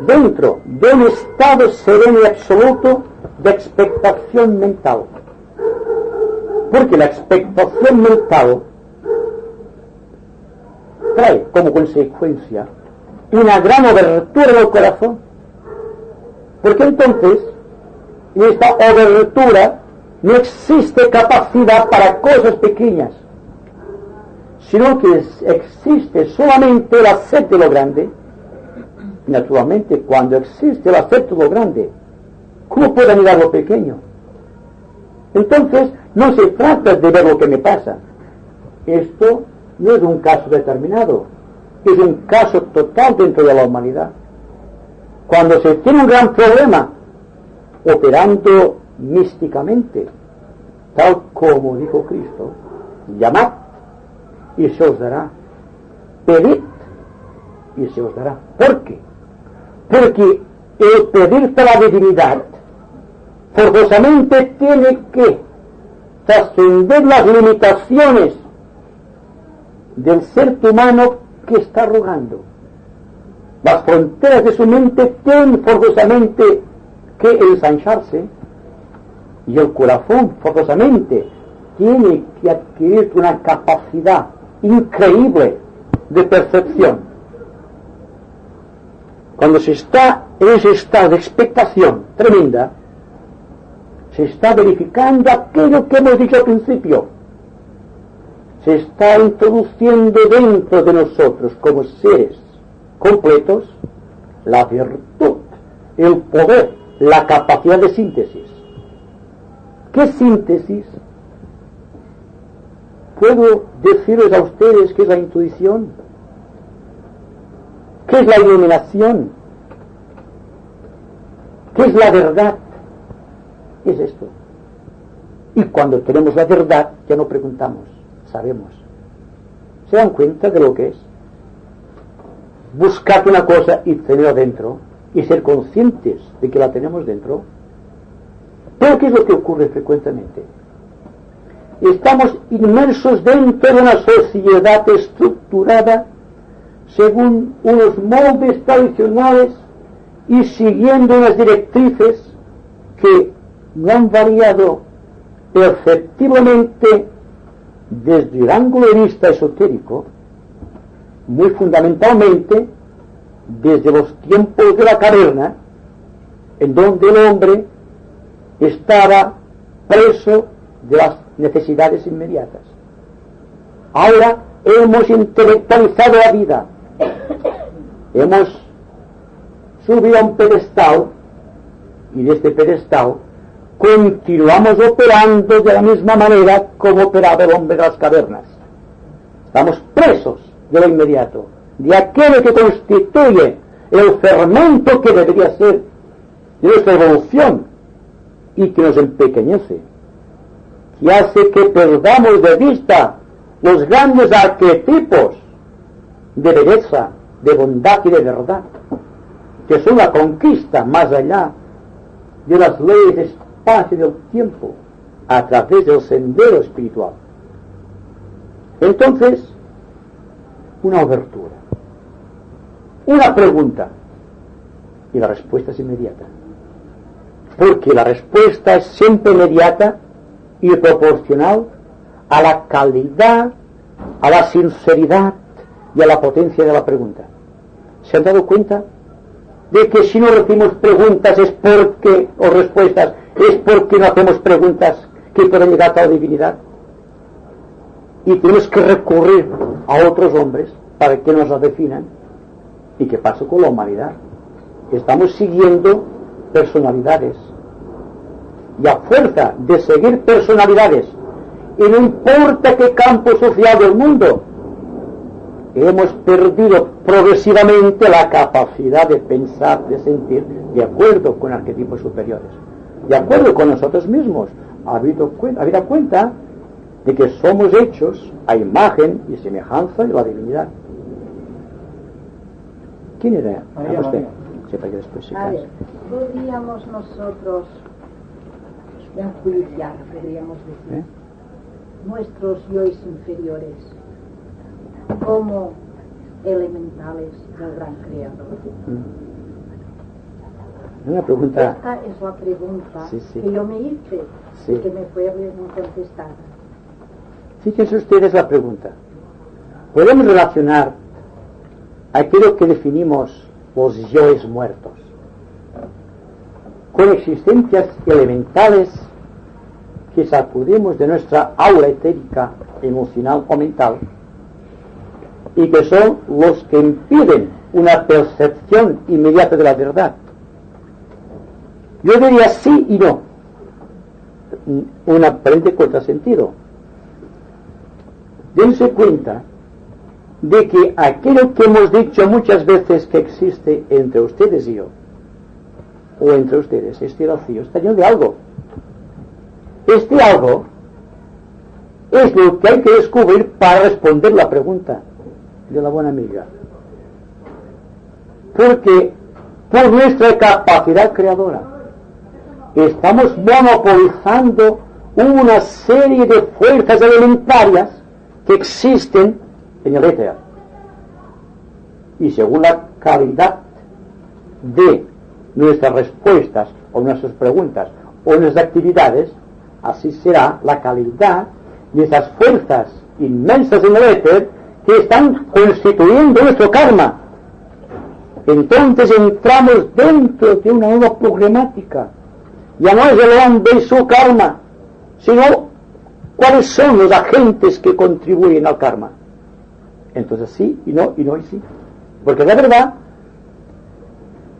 [SPEAKER 1] dentro de un estado sereno y absoluto de expectación mental. Porque la expectación mental trae como consecuencia una gran abertura del corazón. Porque entonces, en esta abertura no existe capacidad para cosas pequeñas, sino que existe solamente el acepto de lo grande. Naturalmente, cuando existe el acepto de lo grande, ¿cómo puedo mirar lo pequeño? Entonces, no se trata de ver lo que me pasa. Esto no es un caso determinado, es un caso total dentro de la humanidad. Cuando se tiene un gran problema, operando místicamente, tal como dijo Cristo, llamad y se os dará, pedid y se os dará. ¿Por qué? Porque el pedirte a la divinidad forzosamente tiene que trascender las limitaciones del ser humano que está rogando. Las fronteras de su mente tienen forzosamente que ensancharse, y el corazón forzosamente tiene que adquirir una capacidad increíble de percepción. Cuando se está en ese estado de expectación tremenda, se está verificando aquello que hemos dicho al principio. Se está introduciendo dentro de nosotros como seres completos la virtud, el poder, la capacidad de síntesis. ¿Qué síntesis? Puedo deciros a ustedes qué es la intuición, qué es la iluminación, qué es la verdad. Es esto. Y cuando tenemos la verdad, ya no preguntamos, sabemos. ¿Se dan cuenta de lo que es? Buscar una cosa y tenerla dentro, y ser conscientes de que la tenemos dentro. Pero ¿qué es lo que ocurre frecuentemente? Estamos inmersos dentro de una sociedad estructurada según unos moldes tradicionales y siguiendo unas directrices que no han variado perceptiblemente desde el ángulo de vista esotérico, muy fundamentalmente desde los tiempos de la caverna, en donde el hombre estaba preso de las necesidades inmediatas. Ahora hemos intelectualizado la vida, hemos subido a un pedestal, y de este pedestal continuamos operando de la misma manera como operaba el hombre de las cavernas. Estamos presos de lo inmediato, de aquello que constituye el fermento que debería ser de nuestra evolución y que nos empequeñece, que hace que perdamos de vista los grandes arquetipos de belleza, de bondad y de verdad, que son la conquista más allá de las leyes del espacio y del tiempo, a través del sendero espiritual. Entonces, una obertura, una pregunta, y la respuesta es inmediata, porque la respuesta es siempre inmediata y proporcional a la calidad, a la sinceridad y a la potencia de la pregunta. ¿Se han dado cuenta de que si no recibimos preguntas es porque, o respuestas, es porque no hacemos preguntas que puedan llegar a la divinidad? Y tenemos que recurrir a otros hombres para que nos la definan. ¿Y qué pasa con la humanidad? Estamos siguiendo personalidades. Y a fuerza de seguir personalidades, y no importa qué campo social del mundo, hemos perdido progresivamente la capacidad de pensar, de sentir, de acuerdo con arquetipos superiores, de acuerdo con nosotros mismos, habida cuenta de que somos hechos a imagen y semejanza de la divinidad. ¿Quién era?
[SPEAKER 2] María,
[SPEAKER 1] usted.
[SPEAKER 2] María.
[SPEAKER 1] Sepa que después se
[SPEAKER 5] A
[SPEAKER 1] cansa.
[SPEAKER 5] ver, podríamos nosotros enjuiciar, podríamos decir, nuestros yoes inferiores como elementales del gran creador.
[SPEAKER 1] Una pregunta.
[SPEAKER 5] Esta es la pregunta
[SPEAKER 1] Sí.
[SPEAKER 5] que yo me hice
[SPEAKER 1] Sí.
[SPEAKER 5] y que me fue bien contestada.
[SPEAKER 1] Fíjense ustedes la pregunta. ¿Podemos relacionar aquello que definimos los yoes muertos con existencias elementales que sacudimos de nuestra aura etérica, emocional o mental, y que son los que impiden una percepción inmediata de la verdad? Yo diría sí y no, un aparente contrasentido. Dense cuenta de que aquello que hemos dicho muchas veces que existe entre ustedes y yo, o entre ustedes, este vacío está lleno de algo. Este algo es lo que hay que descubrir para responder la pregunta de la buena amiga. Porque por nuestra capacidad creadora estamos monopolizando una serie de fuerzas elementarias que existen en el éter. Y según la calidad de nuestras respuestas o nuestras preguntas o nuestras actividades, así será la calidad de esas fuerzas inmensas en el éter que están constituyendo nuestro karma. Entonces entramos dentro de una nueva problemática. Ya no es el hombre y su karma, sino cuáles son los agentes que contribuyen al karma. Entonces sí y no y sí. Porque la verdad,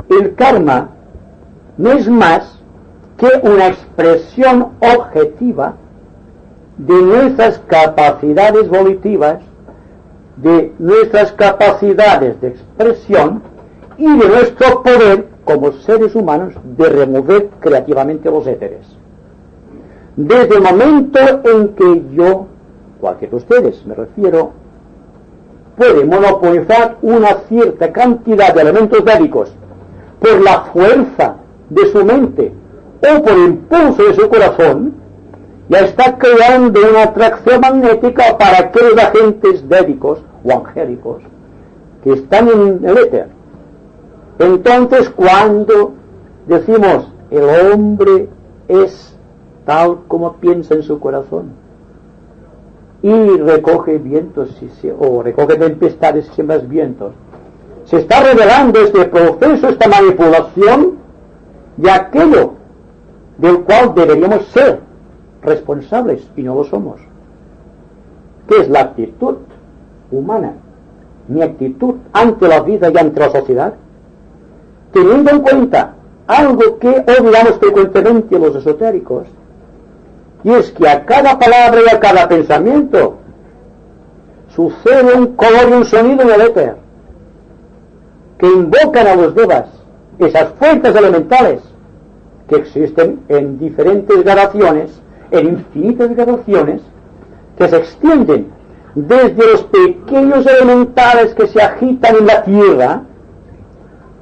[SPEAKER 1] el karma no es más que una expresión objetiva de nuestras capacidades volitivas, de nuestras capacidades de expresión y de nuestro poder como seres humanos de remover creativamente los éteres. Desde el momento en que yo, cualquiera de ustedes me refiero, puede monopolizar una cierta cantidad de elementos védicos por la fuerza de su mente o por el impulso de su corazón, ya está creando una atracción magnética para aquellos agentes védicos o angélicos que están en el éter. Entonces, cuando decimos el hombre es tal como piensa en su corazón y recoge vientos o recoge tempestades y siembra vientos, se está revelando este proceso, esta manipulación de aquello del cual deberíamos ser responsables y no lo somos. que es la actitud humana, mi actitud ante la vida y ante la sociedad, teniendo en cuenta algo que olvidamos frecuentemente los esotéricos, y es que a cada palabra y a cada pensamiento sucede un color y un sonido en el éter, que invocan a los devas, esas fuerzas elementales que existen en diferentes gradaciones, en infinitas gradaciones, que se extienden desde los pequeños elementales que se agitan en la tierra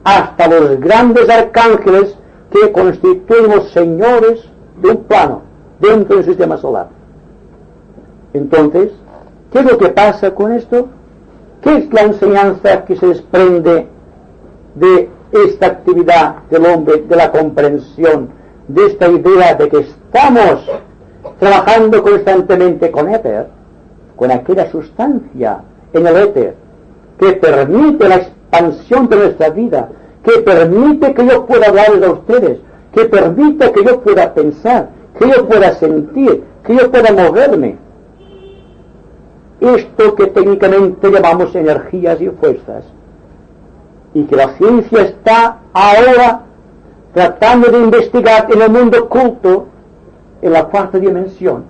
[SPEAKER 1] hasta los grandes arcángeles que constituyen los señores de un plano dentro del sistema solar. Entonces, ¿qué es lo que pasa con esto? ¿Qué es la enseñanza que se desprende de esta actividad del hombre, de la comprensión, de esta idea de que estamos trabajando constantemente con éter, con aquella sustancia en el éter que permite la expansión de nuestra vida, que permite que yo pueda hablarles a ustedes, que permite que yo pueda pensar, que yo pueda sentir, que yo pueda moverme? Esto que técnicamente llamamos energías y fuerzas, y que la ciencia está ahora tratando de investigar en el mundo oculto, en la cuarta dimensión,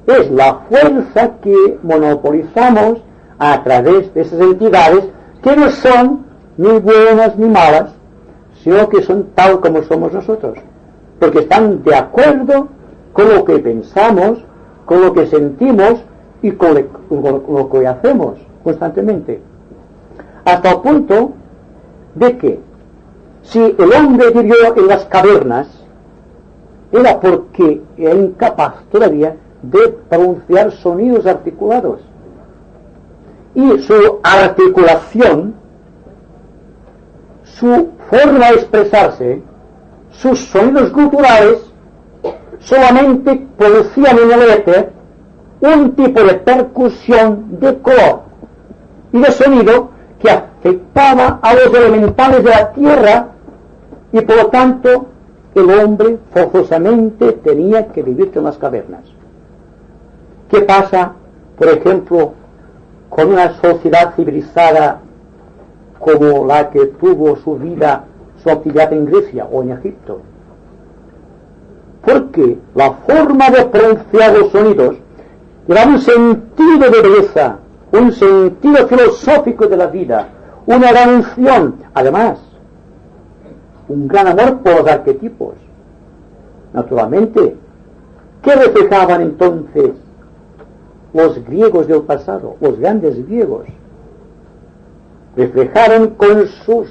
[SPEAKER 1] es la fuerza que monopolizamos a través de esas entidades que no son ni buenas ni malas, sino que son tal como somos nosotros, porque están de acuerdo con lo que pensamos, con lo que sentimos y con lo que hacemos constantemente, hasta el punto de que si el hombre vivió en las cavernas era porque era incapaz todavía de pronunciar sonidos articulados, y su articulación, su forma de expresarse, sus sonidos guturales solamente producían en el éter un tipo de percusión de color y de sonido que afectaba a los elementales de la tierra, y por lo tanto el hombre forzosamente tenía que vivir en las cavernas. ¿Qué pasa, por ejemplo, con una sociedad civilizada como la que tuvo su vida, su actividad en Grecia o en Egipto? Porque la forma de pronunciar los sonidos era un sentido de belleza, un sentido filosófico de la vida, una gran unción, además, un gran amor por los arquetipos. Naturalmente, ¿qué reflejaban entonces los griegos del pasado, los grandes griegos? Reflejaron con sus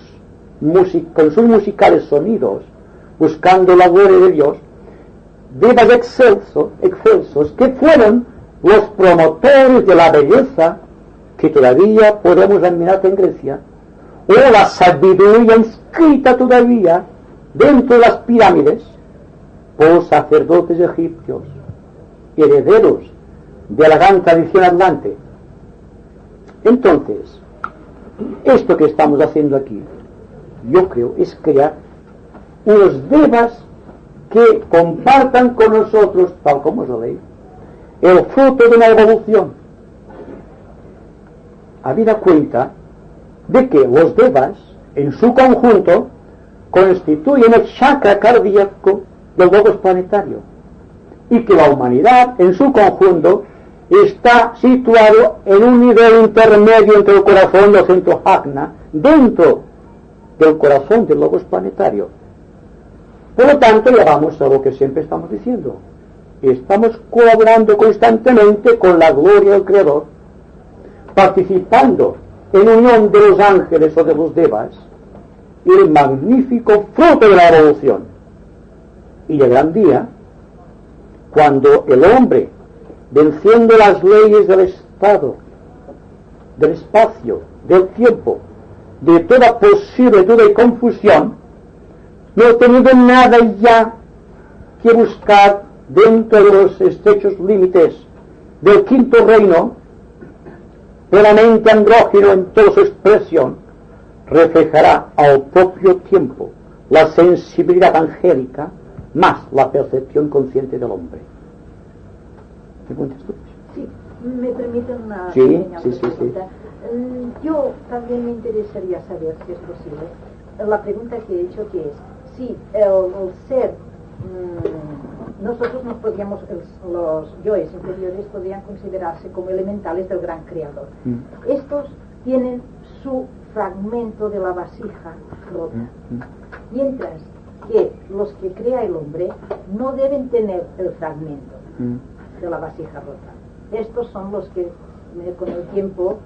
[SPEAKER 1] musicales sonidos, buscando la gloria de Dios, devas excelsos que fueron los promotores de la belleza que todavía podemos admirar en Grecia, o la sabiduría inscrita todavía dentro de las pirámides por los sacerdotes egipcios, herederos de la gran tradición atlante. Entonces, esto que estamos haciendo aquí, yo creo, es crear unos devas que compartan con nosotros, tal como es la ley, el fruto de una evolución, habida cuenta de que los devas en su conjunto constituyen el chakra cardíaco del logos planetario, y que la humanidad en su conjunto está situado en un nivel intermedio entre el corazón y el centro Ajna, dentro del corazón del logos planetario. Por lo tanto, llegamos a lo que siempre estamos diciendo: estamos colaborando constantemente con la gloria del Creador, participando en unión de los ángeles o de los devas, y el magnífico fruto de la evolución. Y llegará un día cuando el hombre, venciendo las leyes del estado, del espacio, del tiempo, de toda posible duda y confusión, no teniendo nada ya que buscar dentro de los estrechos límites del quinto reino, plenamente andrógino en toda su expresión, reflejará al propio tiempo la sensibilidad angélica más la percepción consciente del hombre. ¿Me cuentas tú?
[SPEAKER 5] Sí, me permiten una
[SPEAKER 1] Sí,
[SPEAKER 5] pequeña
[SPEAKER 1] sí, sí,
[SPEAKER 5] pregunta. Yo también me interesaría saber, si es posible, la pregunta que he hecho, que es si el ser, nosotros nos podríamos, los yoes inferiores podrían considerarse como elementales del gran creador. Estos tienen su fragmento de la vasija rota, mientras que los que crea el hombre no deben tener el fragmento de la vasija rota. Estos son los que con el tiempo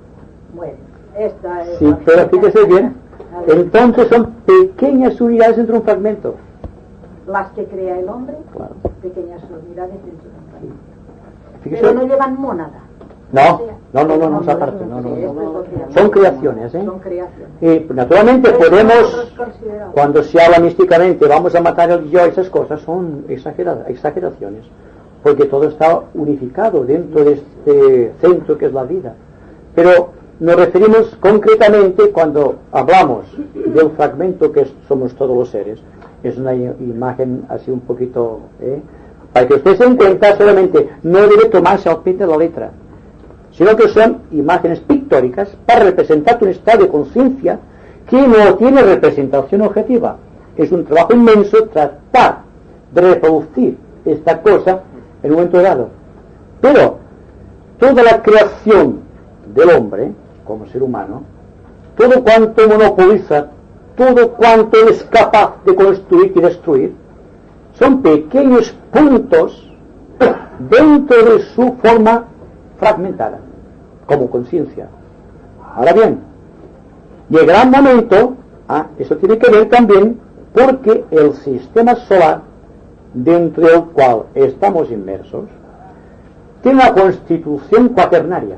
[SPEAKER 5] mueren. Esta es
[SPEAKER 1] sí, pero fíjese bien, entonces son pequeñas unidades dentro de un fragmento.
[SPEAKER 5] Las que crea el hombre,
[SPEAKER 1] Claro.
[SPEAKER 5] pequeñas unidades dentro de un fragmento.
[SPEAKER 1] Fíjese,
[SPEAKER 5] Pero no llevan mónada.
[SPEAKER 1] no, esa parte, no. Son creaciones, ¿eh?
[SPEAKER 5] Son creaciones.
[SPEAKER 1] Y naturalmente
[SPEAKER 5] Eso
[SPEAKER 1] podemos,
[SPEAKER 5] nosotros consideramos.
[SPEAKER 1] cuando se habla místicamente, vamos a matar el yo, esas cosas son exageraciones, porque todo está unificado dentro de este centro que es la vida. Pero nos referimos concretamente, cuando hablamos del fragmento que somos todos los seres, es una imagen así un poquito, para que usted se den cuenta, solamente no debe tomarse al pie de la letra, sino que son imágenes pictóricas para representar un estado de conciencia que no tiene representación objetiva. Es un trabajo inmenso tratar de reproducir esta cosa en un momento dado. Pero toda la creación del hombre, como ser humano, todo cuanto monopoliza, todo cuanto es capaz de construir y destruir, son pequeños puntos dentro de su forma fragmentada, como conciencia. Ahora bien, llegará un momento, eso tiene que ver también porque el sistema solar dentro del cual estamos inmersos tiene una constitución cuaternaria.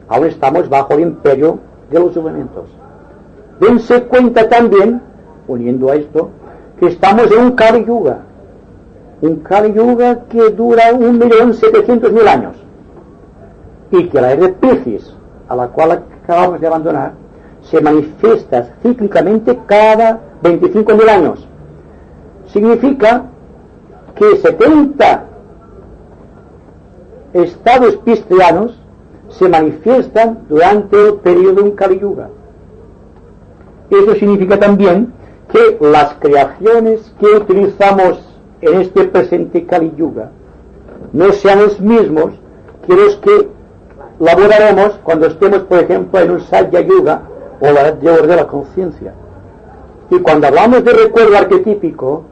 [SPEAKER 1] Ahora estamos bajo el imperio de los elementos. Dense cuenta también, uniendo a esto, que estamos en un Kali Yuga. Un Kali Yuga que dura 1.700.000 años. Y que la era de Piscis, a la cual acabamos de abandonar, se manifiesta cíclicamente cada 25.000 años. Significa que 70 estados piscianos se manifiestan durante el periodo de un Kali Yuga. Eso significa también que las creaciones que utilizamos en este presente Kali Yuga no sean los mismos que los que laboraremos cuando estemos, por ejemplo, en un Satya Yuga o la edad de oro de la conciencia. Y cuando hablamos de recuerdo arquetípico,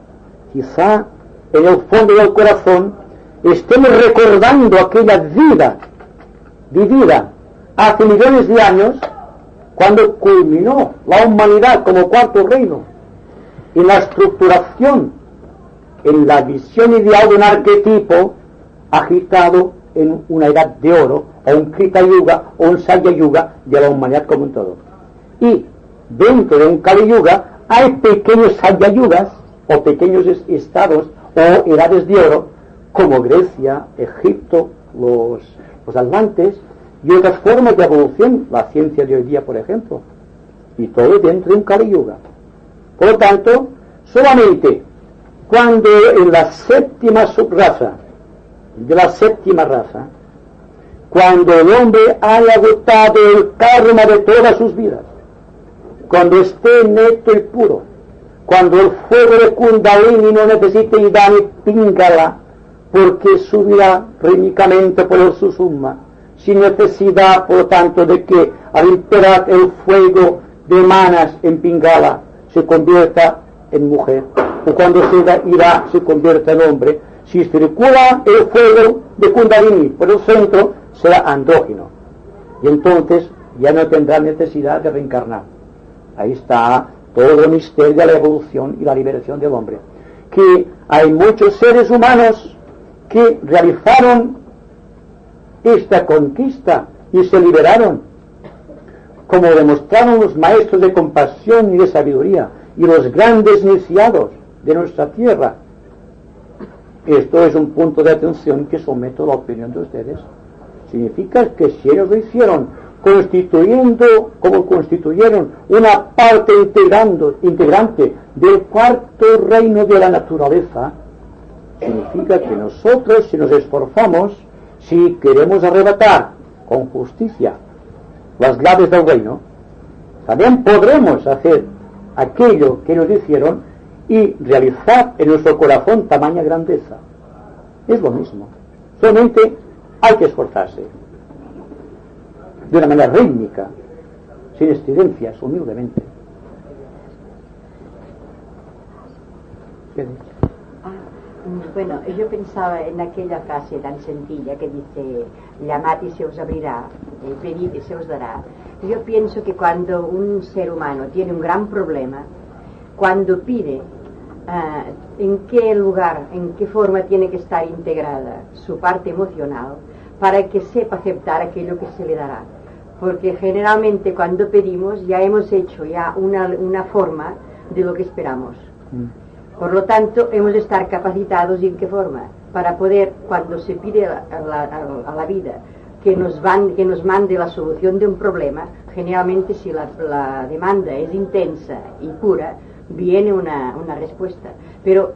[SPEAKER 1] quizá en el fondo del corazón estemos recordando aquella vida vivida hace millones de años, cuando culminó la humanidad como cuarto reino, y la estructuración en la visión ideal de un arquetipo agitado en una edad de oro, o un Krita Yuga, o un Satya Yuga de la humanidad como un todo. Y dentro de un Kali Yuga hay pequeños Satya Yugas, o pequeños estados, o edades de oro, como Grecia, Egipto, los atlantes, y otras formas de evolución, la ciencia de hoy día, por ejemplo, y todo dentro de un Kali Yuga. Por lo tanto, solamente cuando en la séptima subraza de la séptima raza, cuando el hombre haya agotado el karma de todas sus vidas, cuando esté neto y puro, cuando el fuego de Kundalini no necesite Ida ni Pingala, porque subirá rítmicamente por el Susumma, sin necesidad, por lo tanto, de que al imperar el fuego de Manas en Pingala se convierta en mujer, o cuando Ida se convierta en hombre. Si circula el fuego de Kundalini por el centro, será andrógino, y entonces ya no tendrá necesidad de reencarnar. Ahí está todo el misterio de la evolución y la liberación del hombre. Que hay muchos seres humanos que realizaron esta conquista y se liberaron, como demostraron los maestros de compasión y de sabiduría y los grandes iniciados de nuestra tierra. Esto es un punto de atención que someto a la opinión de ustedes. Significa que si ellos lo hicieron constituyendo, como constituyeron una parte integrante del cuarto reino de la naturaleza, significa que nosotros, si nos esforzamos, Si queremos arrebatar con justicia las llaves del reino, también podremos hacer aquello que nos hicieron y realizar en nuestro corazón tamaña grandeza. Es lo mismo, solamente hay que esforzarse de una manera rítmica, sin estridencias, humildemente.
[SPEAKER 3] Bueno, yo pensaba en aquella frase tan sencilla que dice: llamad y se os abrirá, pedid y se os dará. Yo pienso que cuando un ser humano tiene un gran problema, cuando pide en qué lugar, en qué forma tiene que estar integrada su parte emocional, para que sepa aceptar aquello que se le dará. Porque generalmente cuando pedimos ya hemos hecho ya una forma de lo que esperamos. Por lo tanto, hemos de estar capacitados. ¿Y en qué forma? Para poder, cuando se pide a la vida que nos mande la solución de un problema, generalmente si la demanda es intensa y pura, viene una respuesta. Pero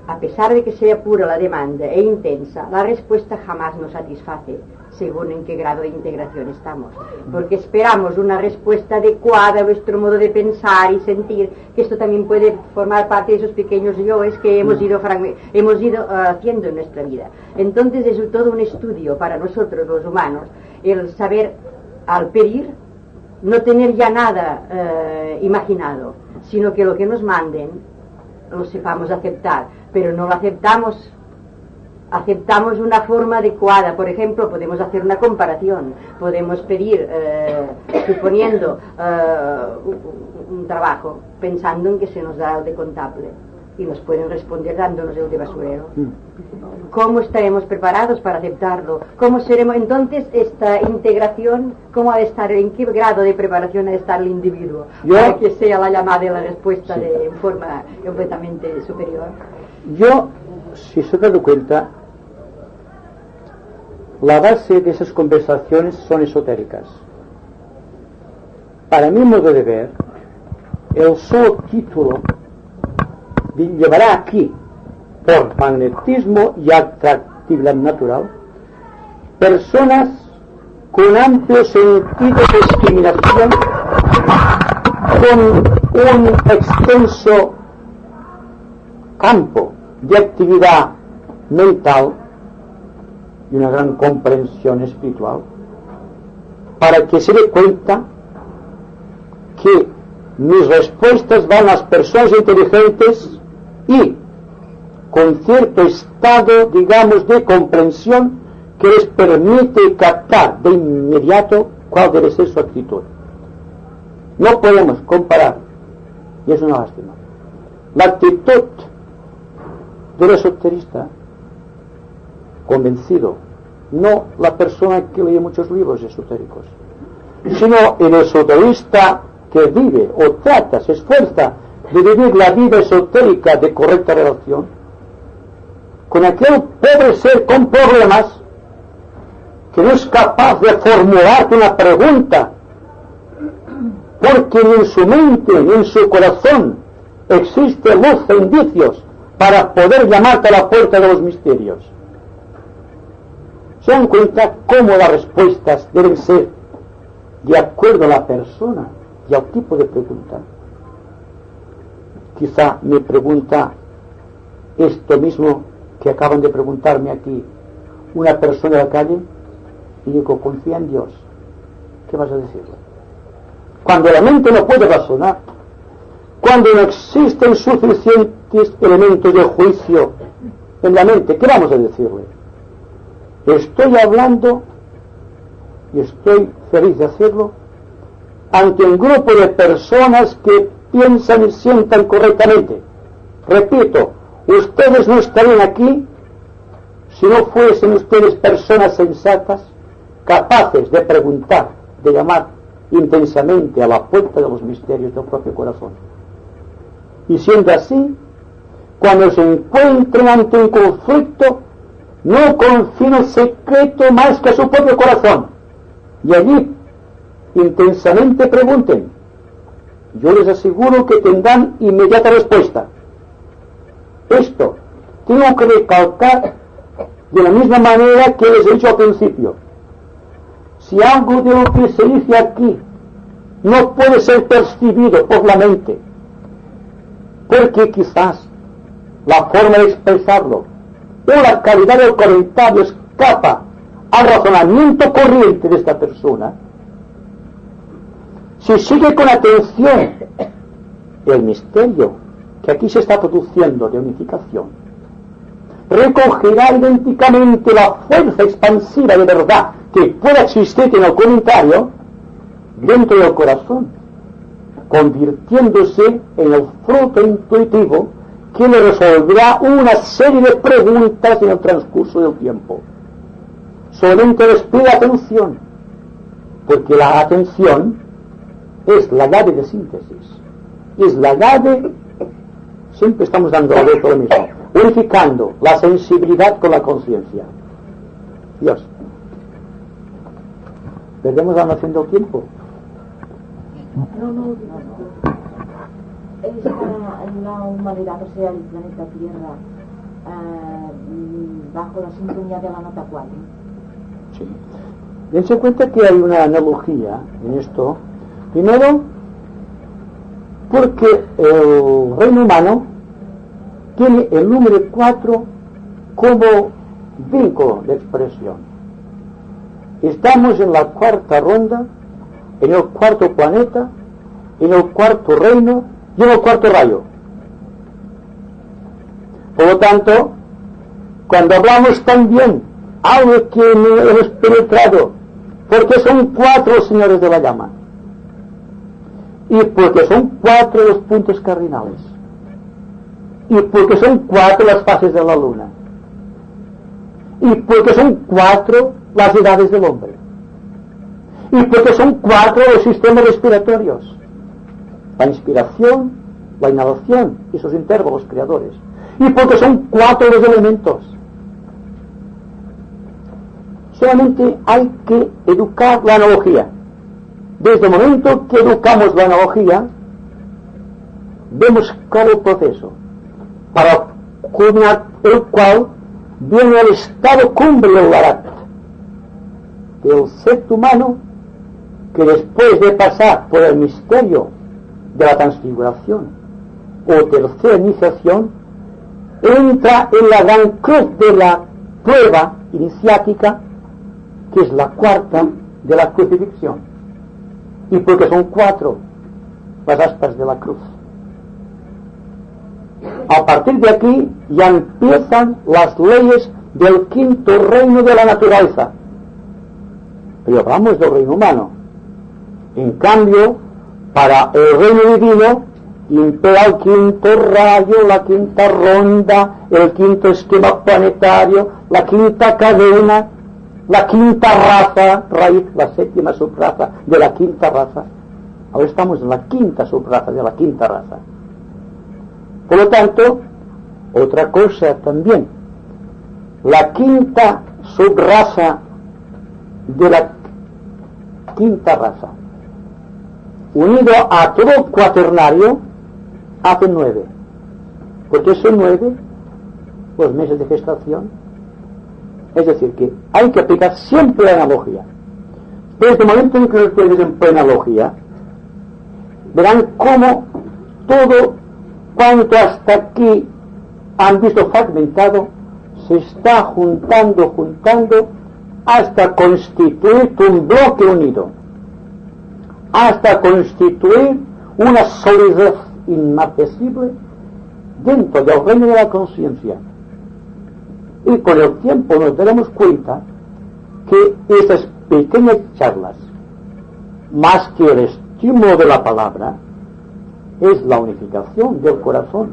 [SPEAKER 3] a pesar de que sea pura la demanda e intensa, la respuesta jamás nos satisface, según en qué grado de integración estamos, porque esperamos una respuesta adecuada a nuestro modo de pensar y sentir, que esto también puede formar parte de esos pequeños yoes que hemos ido haciendo en nuestra vida. Entonces es todo un estudio para nosotros los humanos, el saber, al pedir, no tener ya nada imaginado, sino que lo que nos manden lo sepamos aceptar, pero no lo aceptamos una forma adecuada. Por ejemplo, podemos hacer una comparación, podemos pedir, suponiendo un trabajo, pensando en que se nos da el de contable, y nos pueden responder dándonos el de basurero. ¿Cómo estaremos preparados para aceptarlo? ¿Cómo seremos entonces esta integración? ¿Cómo ha de estar? ¿En qué grado de preparación ha de estar el individuo para que sea la llamada y la respuesta de forma completamente superior?
[SPEAKER 1] Yo, si se da cuenta, la base de esas conversaciones son esotéricas. Para mi modo de ver, el solo título llevará aquí, por magnetismo y atractividad natural, personas con amplio sentido de discriminación, con un extenso campo de actividad mental y una gran comprensión espiritual, para que se dé cuenta que mis respuestas van a las personas inteligentes y con cierto estado, digamos, de comprensión que les permite captar de inmediato cuál debe ser su actitud. No podemos comparar, y es una lástima, la actitud del esoterista convencido, no la persona que lee muchos libros esotéricos, sino el esoterista que vive o trata, se esfuerza de vivir la vida esotérica de correcta relación con aquel pobre ser con problemas que no es capaz de formularte una pregunta, porque ni en su mente ni en su corazón existe luz e indicios para poder llamarte a la puerta de los misterios. Se dan cuenta cómo las respuestas deben ser de acuerdo a la persona y al tipo de pregunta. Quizá me pregunta esto mismo que acaban de preguntarme aquí una persona de la calle, y digo: confía en Dios. ¿Qué vas a decirle? Cuando la mente no puede razonar, cuando no existen suficientes elementos de juicio en la mente, ¿qué vamos a decirle? Estoy hablando, y estoy feliz de hacerlo, ante un grupo de personas que piensan y sientan correctamente. Repito, ustedes no estarían aquí si no fuesen ustedes personas sensatas, capaces de preguntar, de llamar intensamente a la puerta de los misterios del propio corazón. Y siendo así, cuando se encuentren ante un conflicto, no confíen el secreto más que a su propio corazón, y allí intensamente pregunten. Yo les aseguro que tendrán inmediata respuesta. Esto tengo que recalcar De la misma manera que les he dicho al principio, si algo de lo que se dice aquí no puede ser percibido por la mente, porque quizás la forma de expresarlo o la calidad del comentario escapa al razonamiento corriente de esta persona, si sigue con atención el misterio que aquí se está produciendo de unificación, recogerá idénticamente la fuerza expansiva de verdad que pueda existir en el comentario dentro del corazón, convirtiéndose en el fruto intuitivo que le resolverá una serie de preguntas en el transcurso del tiempo. Solamente les pido atención, porque la atención es la llave de síntesis, es la llave, siempre estamos dando a ver todo lo mismo, unificando la sensibilidad con la conciencia. Dios. ¿Perdemos la noción del tiempo?
[SPEAKER 5] No. La humanidad, o sea, el planeta Tierra, bajo la sintonía de la nota 4.
[SPEAKER 1] Sí. Dense cuenta que hay una analogía en esto. Primero, porque el reino humano tiene el número 4 como vínculo de expresión. Estamos en la cuarta ronda, en el cuarto planeta, en el cuarto reino y en el cuarto rayo. Por lo tanto, cuando hablamos también algo que no hemos penetrado, porque son 4 los señores de la llama, y porque son 4 los puntos cardinales, y porque son 4 las fases de la luna, y porque son 4 las edades del hombre, y porque son 4 los sistemas respiratorios, la inspiración, la inhalación y sus intervalos creadores, y porque son 4 los elementos. Solamente hay que educar la analogía. Desde el momento que educamos la analogía, vemos claro el proceso, para culminar el cual viene el estado cumbre del Bharat, del ser humano que después de pasar por el misterio de la transfiguración o tercera iniciación, entra en la gran cruz de la prueba iniciática, que es la cuarta de la crucifixión, y porque son 4 las aspas de la cruz. A partir de aquí ya empiezan las leyes del quinto reino de la naturaleza, pero hablamos del reino humano. En cambio, para el reino divino impera el quinto rayo, la quinta ronda, el quinto esquema planetario, la quinta cadena, la quinta raza, raíz, la séptima subraza de la quinta raza. Ahora estamos en la quinta subraza de la quinta raza. Por lo tanto, otra cosa también, la quinta subraza de la quinta raza, unido a todo el cuaternario, hace 9. Porque son 9 los meses de gestación. Es decir, que hay que aplicar siempre la analogía. Desde el momento en que ustedes emplean analogía, verán cómo todo cuanto hasta aquí han visto fragmentado se está juntando hasta constituir un bloque unido, hasta constituir una solidez inmarcesible dentro del reino de la conciencia. Y con el tiempo nos daremos cuenta que esas pequeñas charlas, más que el estímulo de la palabra, es la unificación del corazón.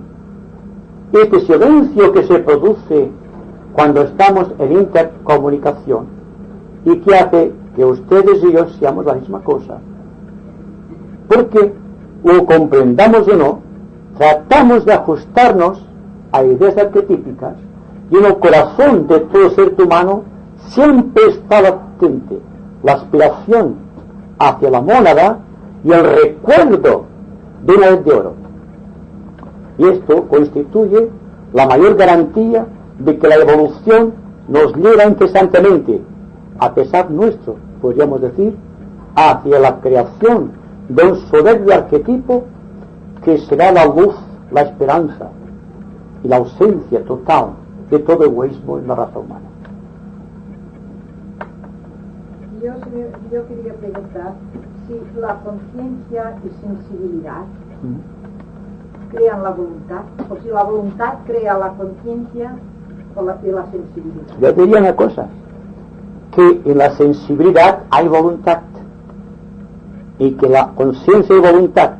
[SPEAKER 1] Este silencio que se produce cuando estamos en intercomunicación y que hace que ustedes y yo seamos la misma cosa. Porque, lo comprendamos o no, tratamos de ajustarnos a ideas arquetípicas, y en el corazón de todo ser humano siempre está latente la aspiración hacia la mónada y el recuerdo de una edad de oro. Y esto constituye la mayor garantía de que la evolución nos lleva incesantemente, a pesar nuestro, podríamos decir, hacia la creación de un soberbio arquetipo que será la luz, la esperanza y la ausencia total de todo egoísmo en la raza humana.
[SPEAKER 5] Yo quería preguntar si la conciencia y sensibilidad crean la voluntad, o si la voluntad crea la conciencia y la sensibilidad.
[SPEAKER 1] Yo diría una cosa, que en la sensibilidad hay voluntad y que la conciencia y voluntad,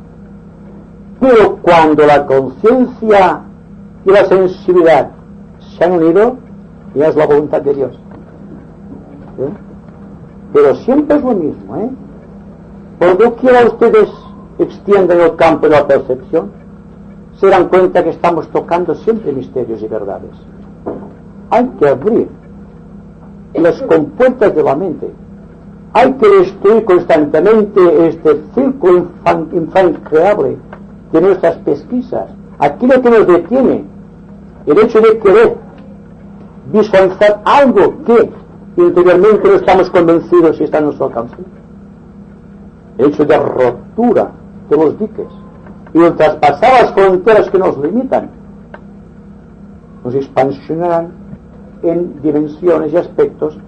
[SPEAKER 1] pero cuando la conciencia y la sensibilidad se han unido, ya es la voluntad de Dios. ¿Eh? Pero siempre es lo mismo, ¿eh? Por doquiera ustedes extienden el campo de la percepción, se dan cuenta que estamos tocando siempre misterios y verdades. Hay que abrir las compuertas de la mente. Hay que destruir constantemente este círculo infranqueable de nuestras pesquisas. Aquí lo que nos detiene, el hecho de querer visualizar algo que interiormente no estamos convencidos si está en nuestro alcance. El hecho de rotura de los diques y de traspasar las fronteras que nos limitan, nos expansionarán en dimensiones y aspectos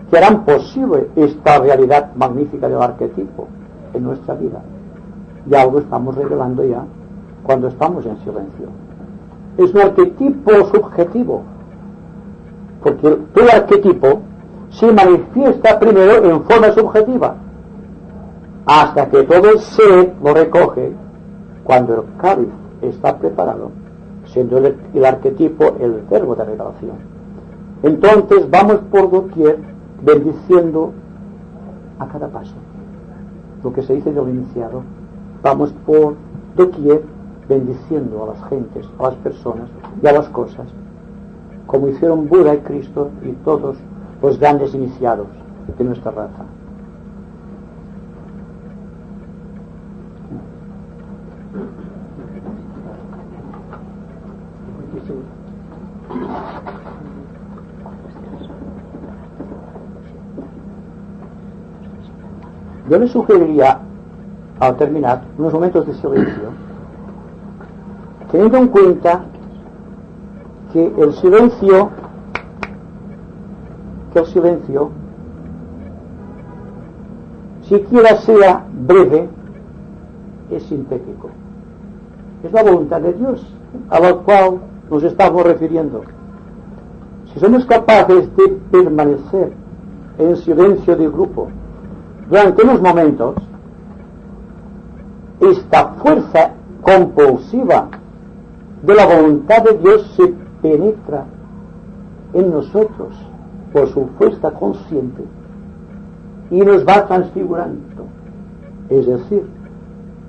[SPEAKER 1] que harán posible esta realidad magnífica del arquetipo en nuestra vida. Y algo estamos revelando ya cuando estamos en silencio. Es un arquetipo subjetivo, porque todo arquetipo se manifiesta primero en forma subjetiva, hasta que todo el ser lo recoge cuando el cáliz está preparado, siendo el arquetipo el verbo de revelación. Entonces vamos por doquier bendiciendo a cada paso. Lo que se dice del iniciado, vamos por doquier bendiciendo a las gentes, a las personas y a las cosas, como hicieron Buda y Cristo y todos los grandes iniciados de nuestra raza. Yo le sugeriría, al terminar, unos momentos de silencio, teniendo en cuenta que el silencio, siquiera sea breve, es sintético. Es la voluntad de Dios a la cual nos estamos refiriendo. Si somos capaces de permanecer en silencio de grupo durante unos momentos, esta fuerza compulsiva de la voluntad de Dios se penetra en nosotros por su fuerza consciente y nos va transfigurando, es decir,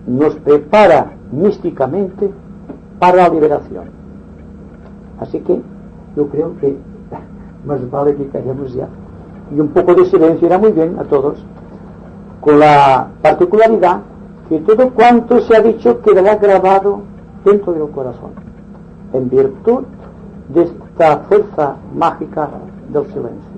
[SPEAKER 1] nos prepara místicamente para la liberación. Así que yo creo que más vale que callemos ya, y un poco de silencio irá muy bien a todos, con la particularidad que todo cuanto se ha dicho quedará grabado dentro del corazón, en virtud de esta fuerza mágica del silencio.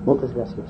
[SPEAKER 1] Muchas gracias.